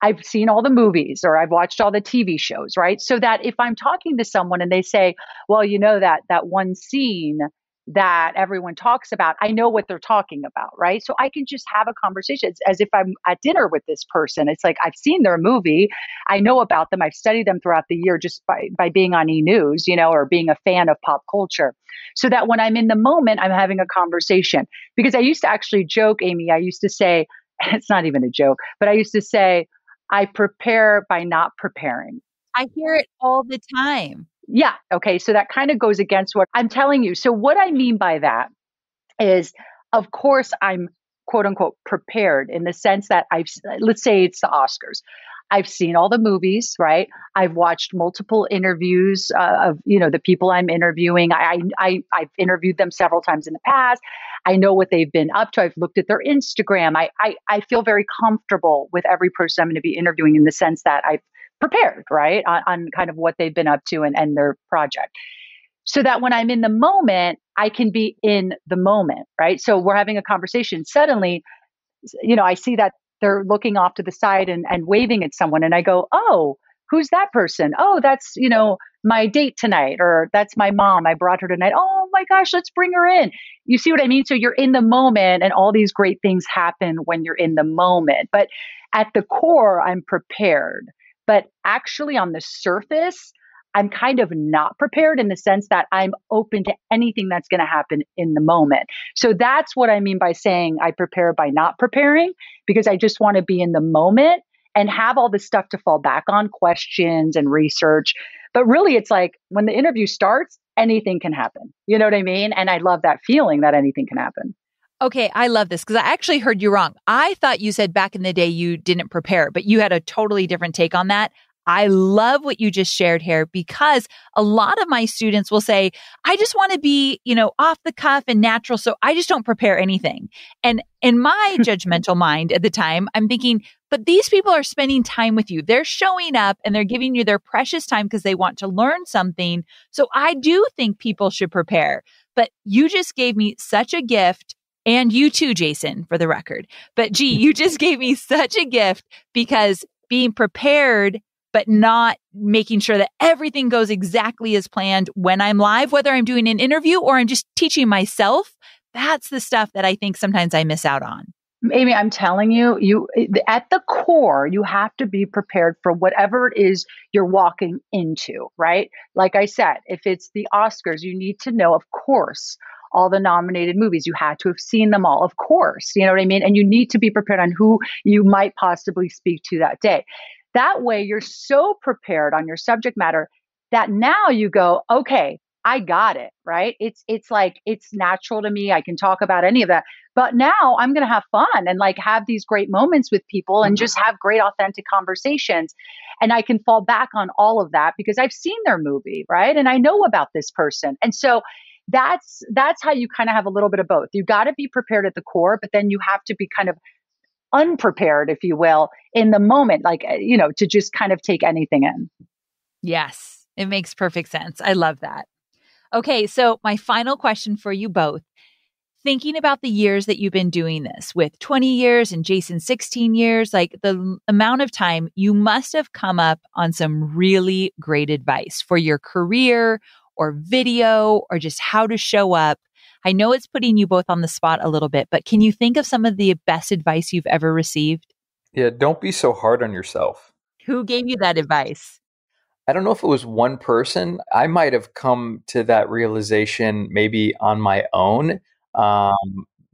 I've seen all the movies or I've watched all the TV shows, right? So that if I'm talking to someone and they say, well, that one scene that everyone talks about, I know what they're talking about, right? So I can just have a conversation. It's as if I'm at dinner with this person. It's like, I've seen their movie. I know about them. I've studied them throughout the year just by being on E! News, or being a fan of pop culture. So that when I'm in the moment, I'm having a conversation. Because I used to actually joke, Amy, I used to say, it's not even a joke, but I used to say, I prepare by not preparing. I hear it all the time. Yeah. Okay. So that kind of goes against what I'm telling you. So what I mean by that is, of course, I'm quote unquote prepared in the sense that let's say it's the Oscars. I've seen all the movies, right? I've watched multiple interviews of, the people I'm interviewing. I've interviewed them several times in the past. I know what they've been up to. I've looked at their Instagram. I feel very comfortable with every person I'm going to be interviewing in the sense that I've prepared, right? On kind of what they've been up to and their project. So that when I'm in the moment, I can be in the moment, right? So we're having a conversation. Suddenly, I see that they're looking off to the side and waving at someone. And I go, oh, who's that person? Oh, that's, my date tonight, or that's my mom. I brought her tonight. Oh, my gosh, let's bring her in. You see what I mean? So you're in the moment and all these great things happen when you're in the moment. But at the core, I'm prepared. But actually on the surface, I'm kind of not prepared in the sense that I'm open to anything that's going to happen in the moment. So that's what I mean by saying I prepare by not preparing, because I just want to be in the moment and have all this stuff to fall back on, questions and research. But really, it's like when the interview starts, anything can happen. You know what I mean? And I love that feeling that anything can happen. Okay, I love this because I actually heard you wrong. I thought you said back in the day you didn't prepare, but you had a totally different take on that. I love what you just shared here because a lot of my students will say, I just want to be, off the cuff and natural. So I just don't prepare anything. And in my judgmental mind at the time, I'm thinking, but these people are spending time with you. They're showing up and they're giving you their precious time because they want to learn something. So I do think people should prepare. But you just gave me such a gift. And you too, Jason, for the record. But gee, you just gave me such a gift because being prepared but not making sure that everything goes exactly as planned when I'm live, whether I'm doing an interview or I'm just teaching myself. That's the stuff that I think sometimes I miss out on. Amy, I'm telling you, at the core, you have to be prepared for whatever it is you're walking into, right? Like I said, if it's the Oscars, you need to know, of course, all the nominated movies. You had to have seen them all, of course. You know what I mean? And you need to be prepared on who you might possibly speak to that day. That way, you're so prepared on your subject matter that now you go, okay, I got it, right? It's like, it's natural to me. I can talk about any of that. But now I'm going to have fun and like have these great moments with people and just have great, authentic conversations. And I can fall back on all of that because I've seen their movie, right? And I know about this person. And so that's how you kind of have a little bit of both. You got to be prepared at the core, but then you have to be kind of unprepared, if you will, in the moment, like, to just kind of take anything in. Yes, it makes perfect sense. I love that. Okay, so my final question for you both. Thinking about the years that you've been doing this with 20 years and Jason 16 years, like the amount of time you must have come up on some really great advice for your career or video or just how to show up. I know it's putting you both on the spot a little bit, but can you think of some of the best advice you've ever received? Yeah, don't be so hard on yourself. Who gave you that advice? I don't know if it was one person. I might have come to that realization maybe on my own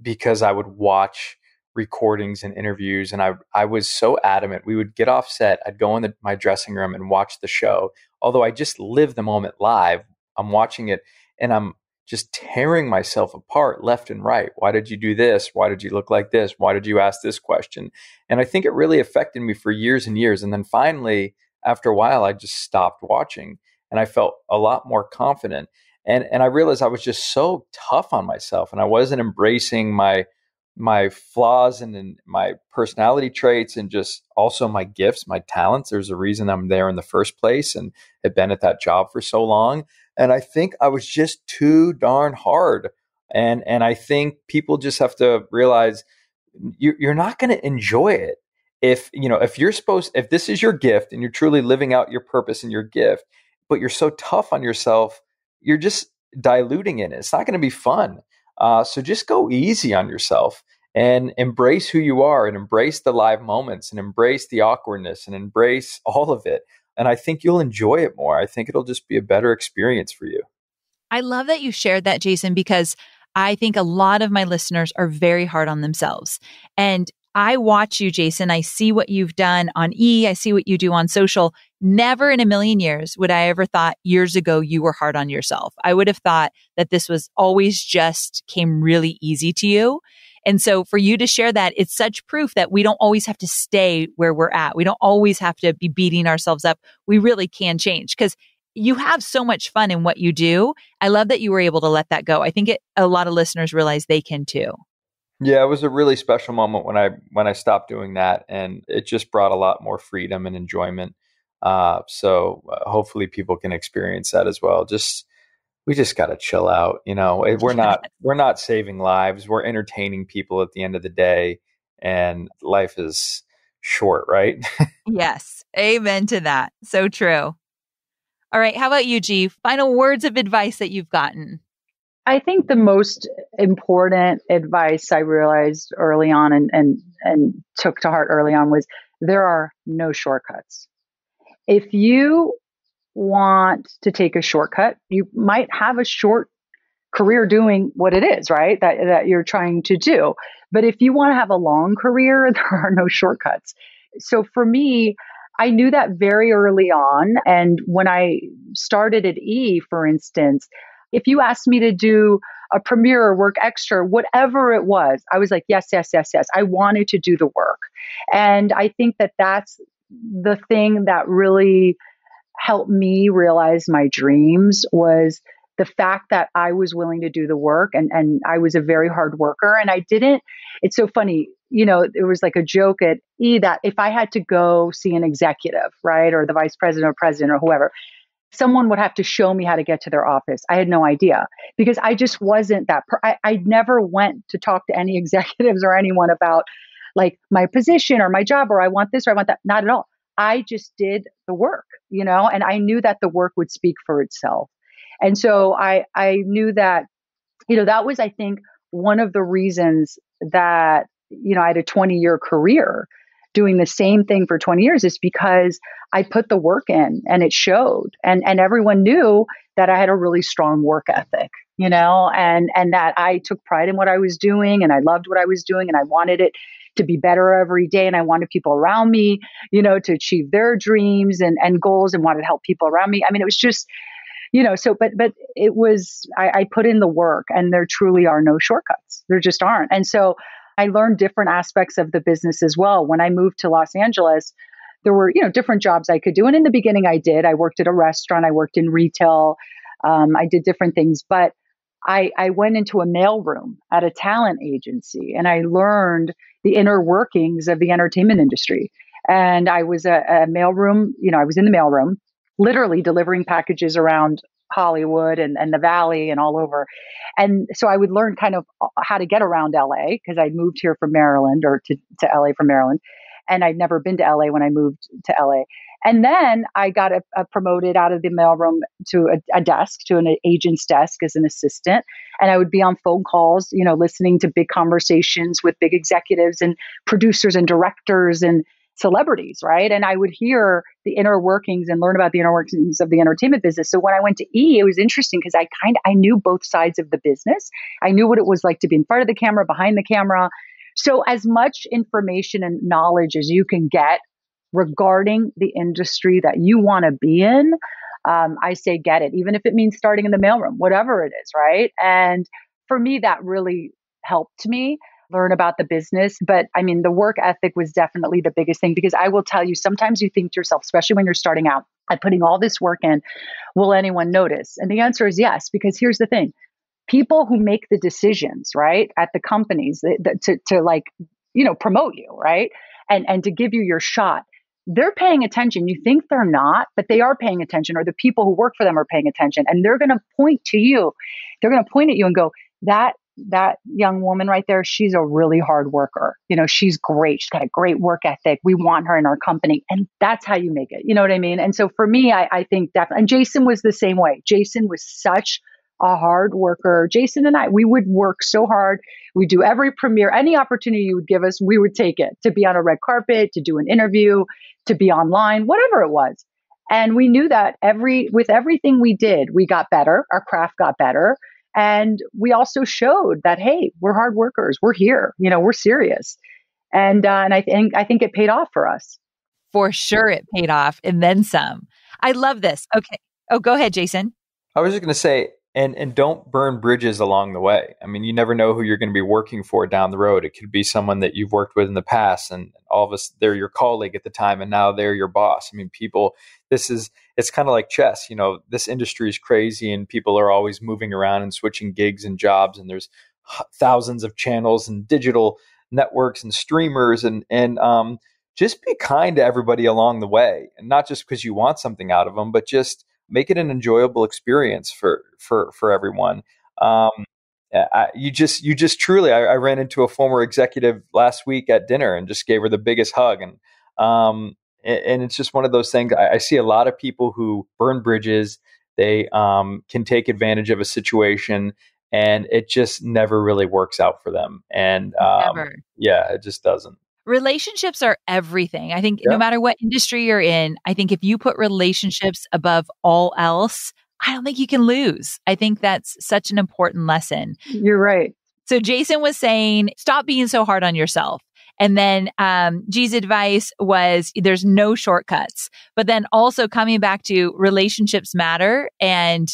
because I would watch recordings and interviews and I was so adamant. We would get off set. I'd go in my dressing room and watch the show. Although I just live the moment live, I'm watching it and I'm just tearing myself apart left and right. Why did you do this? Why did you look like this? Why did you ask this question? And I think it really affected me for years and years. And then finally, after a while, I just stopped watching and I felt a lot more confident. And I realized I was just so tough on myself and I wasn't embracing my flaws and my personality traits and just also my gifts, my talents. There's a reason I'm there in the first place and have been at that job for so long. And I think I was just too darn hard. And I think people just have to realize you're not going to enjoy it. If this is your gift and you're truly living out your purpose and your gift, but you're so tough on yourself, you're just diluting it. It's not going to be fun. So just go easy on yourself and embrace who you are and embrace the live moments and embrace the awkwardness and embrace all of it. And I think you'll enjoy it more. I think it'll just be a better experience for you. I love that you shared that, Jason, because I think a lot of my listeners are very hard on themselves. And I watch you, Jason. I see what you've done on I see what you do on social. Never in a million years would I ever thought years ago you were hard on yourself. I would have thought that this was always just came really easy to you. And so for you to share that, it's such proof that we don't always have to stay where we're at. We don't always have to be beating ourselves up. We really can change because you have so much fun in what you do. I love that you were able to let that go. I think a lot of listeners realize they can too. Yeah, it was a really special moment when I stopped doing that, and it just brought a lot more freedom and enjoyment. So hopefully people can experience that as well. We just got to chill out. We're not saving lives. We're entertaining people at the end of the day, and life is short, right? Yes. Amen to that. So true. All right. How about you, G? Final words of advice that you've gotten. I think the most important advice I realized early on and took to heart early on was there are no shortcuts. If you want to take a shortcut, you might have a short career doing what it is, right? That you're trying to do. But if you want to have a long career, there are no shortcuts. So for me, I knew that very early on. And when I started at E, for instance, if you asked me to do a premiere or work extra, whatever it was, I was like, yes, yes, yes, yes. I wanted to do the work. And I think that that's the thing that really helped me realize my dreams was the fact that I was willing to do the work and I was a very hard worker. And I didn't, it's so funny, there was like a joke at E that if I had to go see an executive, right, or the vice president or president or whoever, someone would have to show me how to get to their office. I had no idea because I just wasn't that. I never went to talk to any executives or anyone about like my position or my job or I want this or I want that. Not at all. I just did the work, and I knew that the work would speak for itself. And so I knew that, that was, I think, one of the reasons that, I had a 20-year career doing the same thing for 20 years is because I put the work in and it showed. And everyone knew that I had a really strong work ethic, and that I took pride in what I was doing and I loved what I was doing and I wanted it to be better every day. And I wanted people around me, to achieve their dreams and goals and wanted to help people around me. I mean, it was just, but it was, I put in the work and there truly are no shortcuts. There just aren't. And so I learned different aspects of the business as well. When I moved to Los Angeles, there were, different jobs I could do. And in the beginning I did. I worked at a restaurant. I worked in retail. I did different things. But I went into a mailroom at a talent agency and I learned the inner workings of the entertainment industry. And I was a mailroom, I was in the mailroom, literally delivering packages around Hollywood and the Valley and all over. And so I would learn kind of how to get around LA because I moved here from Maryland or to LA from Maryland. And I'd never been to LA when I moved to LA. And then I got promoted out of the mailroom to a desk, to an agent's desk as an assistant. And I would be on phone calls, listening to big conversations with big executives and producers and directors and celebrities, right? And I would hear the inner workings and learn about the inner workings of the entertainment business. So when I went to E, it was interesting because I knew both sides of the business. I knew what it was like to be in front of the camera, behind the camera. So as much information and knowledge as you can get regarding the industry that you want to be in, I say get it, even if it means starting in the mailroom, whatever it is, right? And for me, that really helped me learn about the business. But I mean, the work ethic was definitely the biggest thing because I will tell you, sometimes you think to yourself, especially when you're starting out, I'm putting all this work in, will anyone notice? And the answer is yes, because here's the thing. People who make the decisions, right, at the companies to like, promote you, right, and to give you your shot, they're paying attention. You think they're not, but they are paying attention, or the people who work for them are paying attention, and they're going to point to you. They're going to point at you and go, that young woman right there, she's a really hard worker. She's great. She's got a great work ethic. We want her in our company. And that's how you make it. You know what I mean? And so for me, I think definitely, and Jason was the same way. Jason was such a hard worker. Jason and I, we would work so hard. We'd do every premiere, any opportunity you would give us, we would take it, to be on a red carpet, to do an interview, to be online, whatever it was. And we knew that with everything we did, we got better. Our craft got better. And we also showed that, hey, we're hard workers. We're here. We're serious. And I think it paid off for us. For sure, it paid off, and then some. I love this. Okay. Oh, go ahead, Jason. I was just going to say, and don't burn bridges along the way. I mean, you never know who you're going to be working for down the road. It could be someone that you've worked with in the past, and all of us, they're your colleague at the time, and now they're your boss. I mean, it's kind of like chess. This industry is crazy, and people are always moving around and switching gigs and jobs, and there's thousands of channels and digital networks and streamers, and just be kind to everybody along the way, and not just because you want something out of them, but just make it an enjoyable experience for everyone. You just truly, I ran into a former executive last week at dinner and just gave her the biggest hug. And it's just one of those things. I see a lot of people who burn bridges. They can take advantage of a situation and it just never really works out for them. And Never. yeah, it just doesn't. Relationships are everything. I think Yeah. no matter what industry you're in, I think if you put relationships above all else, I don't think you can lose. I think that's such an important lesson. You're right. So Jason was saying, stop being so hard on yourself. And then G's advice was there's no shortcuts. But then also coming back to relationships matter and,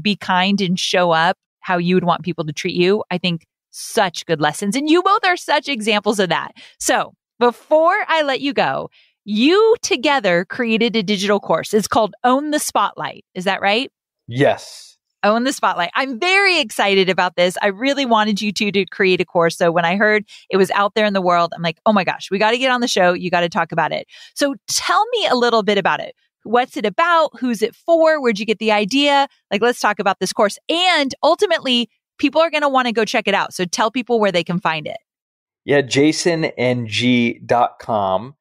be kind and show up how you would want people to treat you. I think such good lessons. And you both are such examples of that. So before I let you go, you together created a digital course. It's called Own the Spotlight. Is that right? Yes. Own the Spotlight. I'm very excited about this. I really wanted you two to create a course. So when I heard it was out there in the world, I'm like, oh my gosh, we got to get on the show. You got to talk about it. So tell me a little bit about it. What's it about? Who's it for? Where'd you get the idea? Let's talk about this course. And ultimately, people are going to want to go check it out. So tell people where they can find it. Yeah, jasonng.com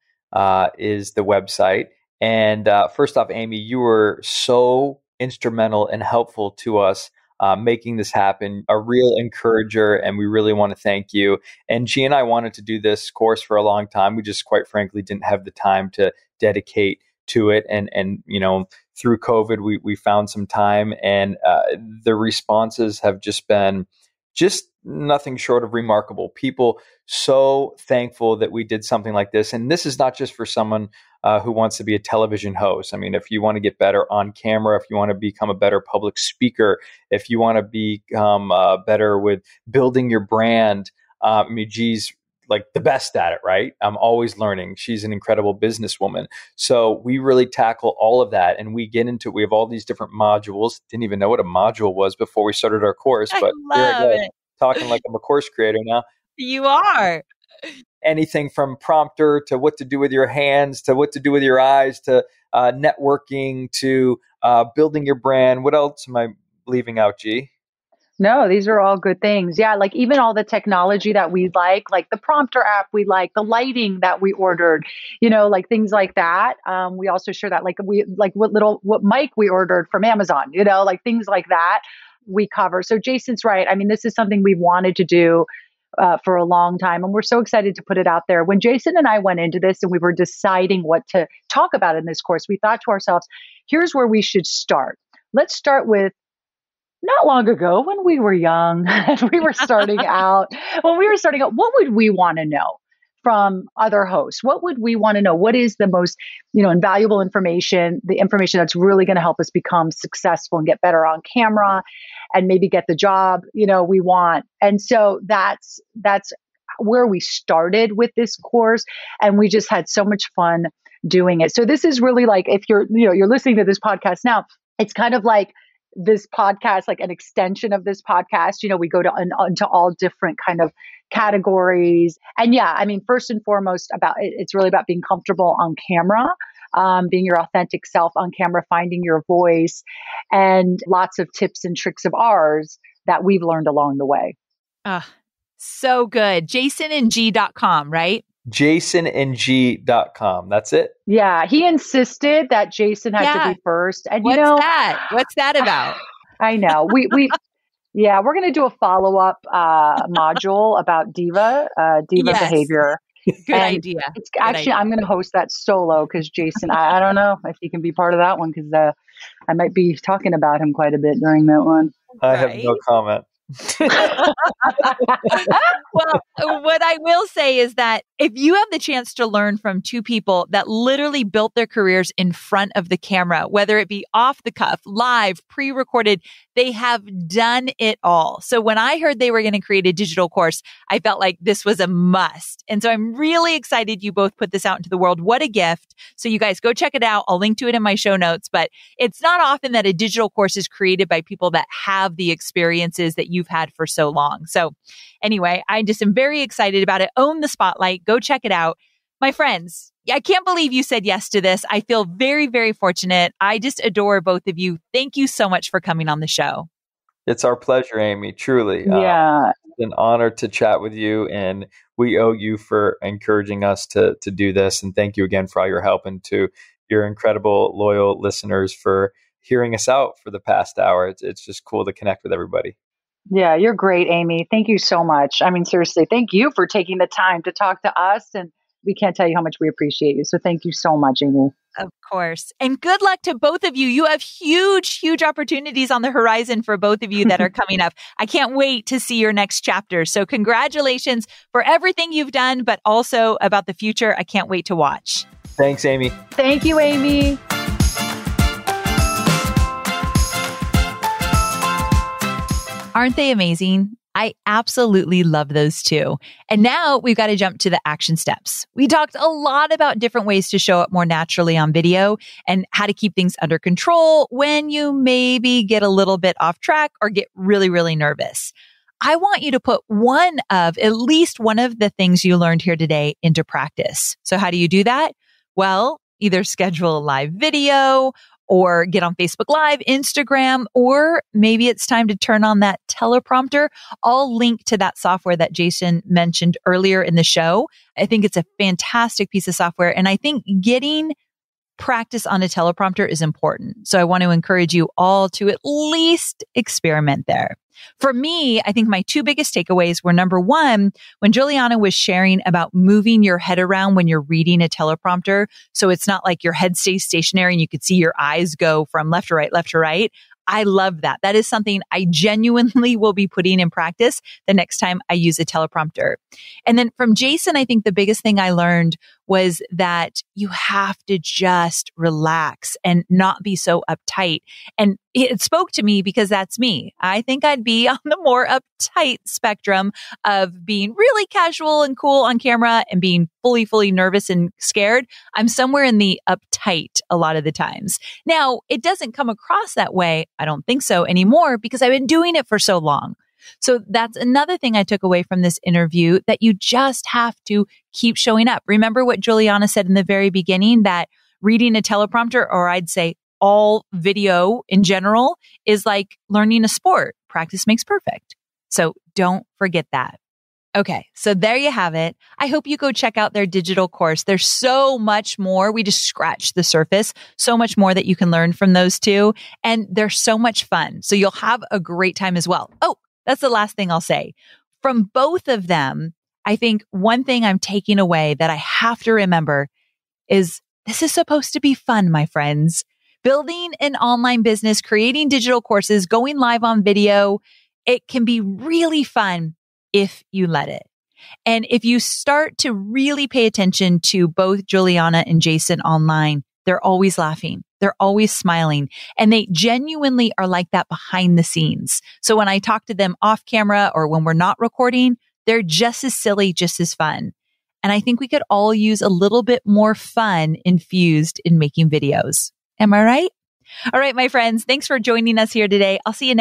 is the website. And first off, Amy, you were so instrumental and helpful to us making this happen, a real encourager, and we really want to thank you. And G and I wanted to do this course for a long time. We just quite frankly didn't have the time to dedicate to it. And through COVID, we found some time, and the responses have just been nothing short of remarkable. People so thankful that we did something like this. And this is not just for someone who wants to be a television host. I mean, if you want to get better on camera, if you want to become a better public speaker, if you want to become better with building your brand, G's like the best at it, right? I'm always learning. She's an incredible businesswoman. So we really tackle all of that, and we have all these different modules. Didn't even know what a module was before we started our course, but here I go, talking like I'm a course creator now. You are. Anything from prompter to what to do with your hands, to what to do with your eyes, to networking, to building your brand. What else am I leaving out, G? No, these are all good things. Yeah, like even all the technology that we like the prompter app we like, the lighting that we ordered, like things like that. We also share that, what mic we ordered from Amazon, like things like that we cover. So Jason's right. I mean, this is something we've wanted to do for a long time, and we're so excited to put it out there. When Jason and I went into this and we were deciding what to talk about in this course, we thought to ourselves, here's where we should start. Let's start with not long ago when we were young and we were starting out, what would we want to know from other hosts? What would we want to know? What is the most, invaluable information, the information that's really going to help us become successful and get better on camera and maybe get the job, we want. And so that's where we started with this course. And we just had so much fun doing it. So this is really like, if you're listening to this podcast now, it's kind of like this podcast, like an extension of this podcast. We go into all different kind of categories. And yeah, I mean, first and foremost it's really about being comfortable on camera, being your authentic self on camera, finding your voice, and lots of tips and tricks of ours that we've learned along the way. So good. jasonng.com, right? jasonng.com. That's it. Yeah. He insisted that Jason had to be first. And What's that? What's that about? I know. We're going to do a follow-up module about diva behavior. Good idea. It's actually, I'm going to host that solo because Jason, I don't know if he can be part of that one because I might be talking about him quite a bit during that one. I have no comment. Well, what I will say is that if you have the chance to learn from two people that literally built their careers in front of the camera, whether it be off the cuff, live, pre-recorded, they have done it all. So when I heard they were going to create a digital course, I felt like this was a must. And so I'm really excited you both put this out into the world. What a gift. So you guys go check it out. I'll link to it in my show notes, but it's not often that a digital course is created by people that have the experiences that you've had for so long. So anyway, I just am very excited about it. Own the Spotlight. Go check it out. My friends, I can't believe you said yes to this. I feel very, very fortunate. I just adore both of you. Thank you so much for coming on the show. It's our pleasure, Amy, truly. Yeah. It's an honor to chat with you, and we owe you for encouraging us to do this. And thank you again for all your help, and to your incredible, loyal listeners for hearing us out for the past hour. It's just cool to connect with everybody. Yeah, you're great, Amy. Thank you so much. I mean, seriously, thank you for taking the time to talk to us. And we can't tell you how much we appreciate you. So thank you so much, Amy. Of course. And good luck to both of you. You have huge opportunities on the horizon for both of you that are coming up. I can't wait to see your next chapter. So congratulations for everything you've done, but also about the future. I can't wait to watch. Thanks, Amy. Thank you, Amy. Aren't they amazing? I absolutely love those two. And now we've got to jump to the action steps. We talked a lot about different ways to show up more naturally on video and how to keep things under control when you maybe get a little bit off track or get really nervous. I want you to put at least one of the things you learned here today into practice. So how do you do that? Well, either schedule a live video or get on Facebook Live, Instagram, or maybe it's time to turn on that teleprompter. I'll link to that software that Jason mentioned earlier in the show. I think it's a fantastic piece of software. And I think getting practice on a teleprompter is important. So I want to encourage you all to at least experiment there. For me, I think my two biggest takeaways were, number one, when Giuliana was sharing about moving your head around when you're reading a teleprompter. So it's not like your head stays stationary and you could see your eyes go from left to right, left to right. I love that. That is something I genuinely will be putting in practice the next time I use a teleprompter. And then from Jason, I think the biggest thing I learned was that you have to just relax and not be so uptight. And it spoke to me because that's me. I think I'd be on the more uptight spectrum of being really casual and cool on camera and being fully nervous and scared. I'm somewhere in the uptight a lot of the times. Now, it doesn't come across that way. I don't think so anymore because I've been doing it for so long. So that's another thing I took away from this interview, that you just have to keep showing up. Remember what Giuliana said in the very beginning, that reading a teleprompter, or I'd say all video in general, is like learning a sport. Practice makes perfect. So don't forget that. Okay, so there you have it. I hope you go check out their digital course. There's so much more. We just scratched the surface. So much more that you can learn from those two. And they're so much fun. So you'll have a great time as well. Oh, that's the last thing I'll say. From both of them, I think one thing I'm taking away that I have to remember is this is supposed to be fun, my friends. Building an online business, creating digital courses, going live on video, it can be really fun if you let it. And if you start to really pay attention to both Giuliana and Jason online, they're always laughing. They're always smiling, and they genuinely are like that behind the scenes. So when I talk to them off camera or when we're not recording, they're just as silly, just as fun. And I think we could all use a little bit more fun infused in making videos. Am I right? All right, my friends, thanks for joining us here today. I'll see you next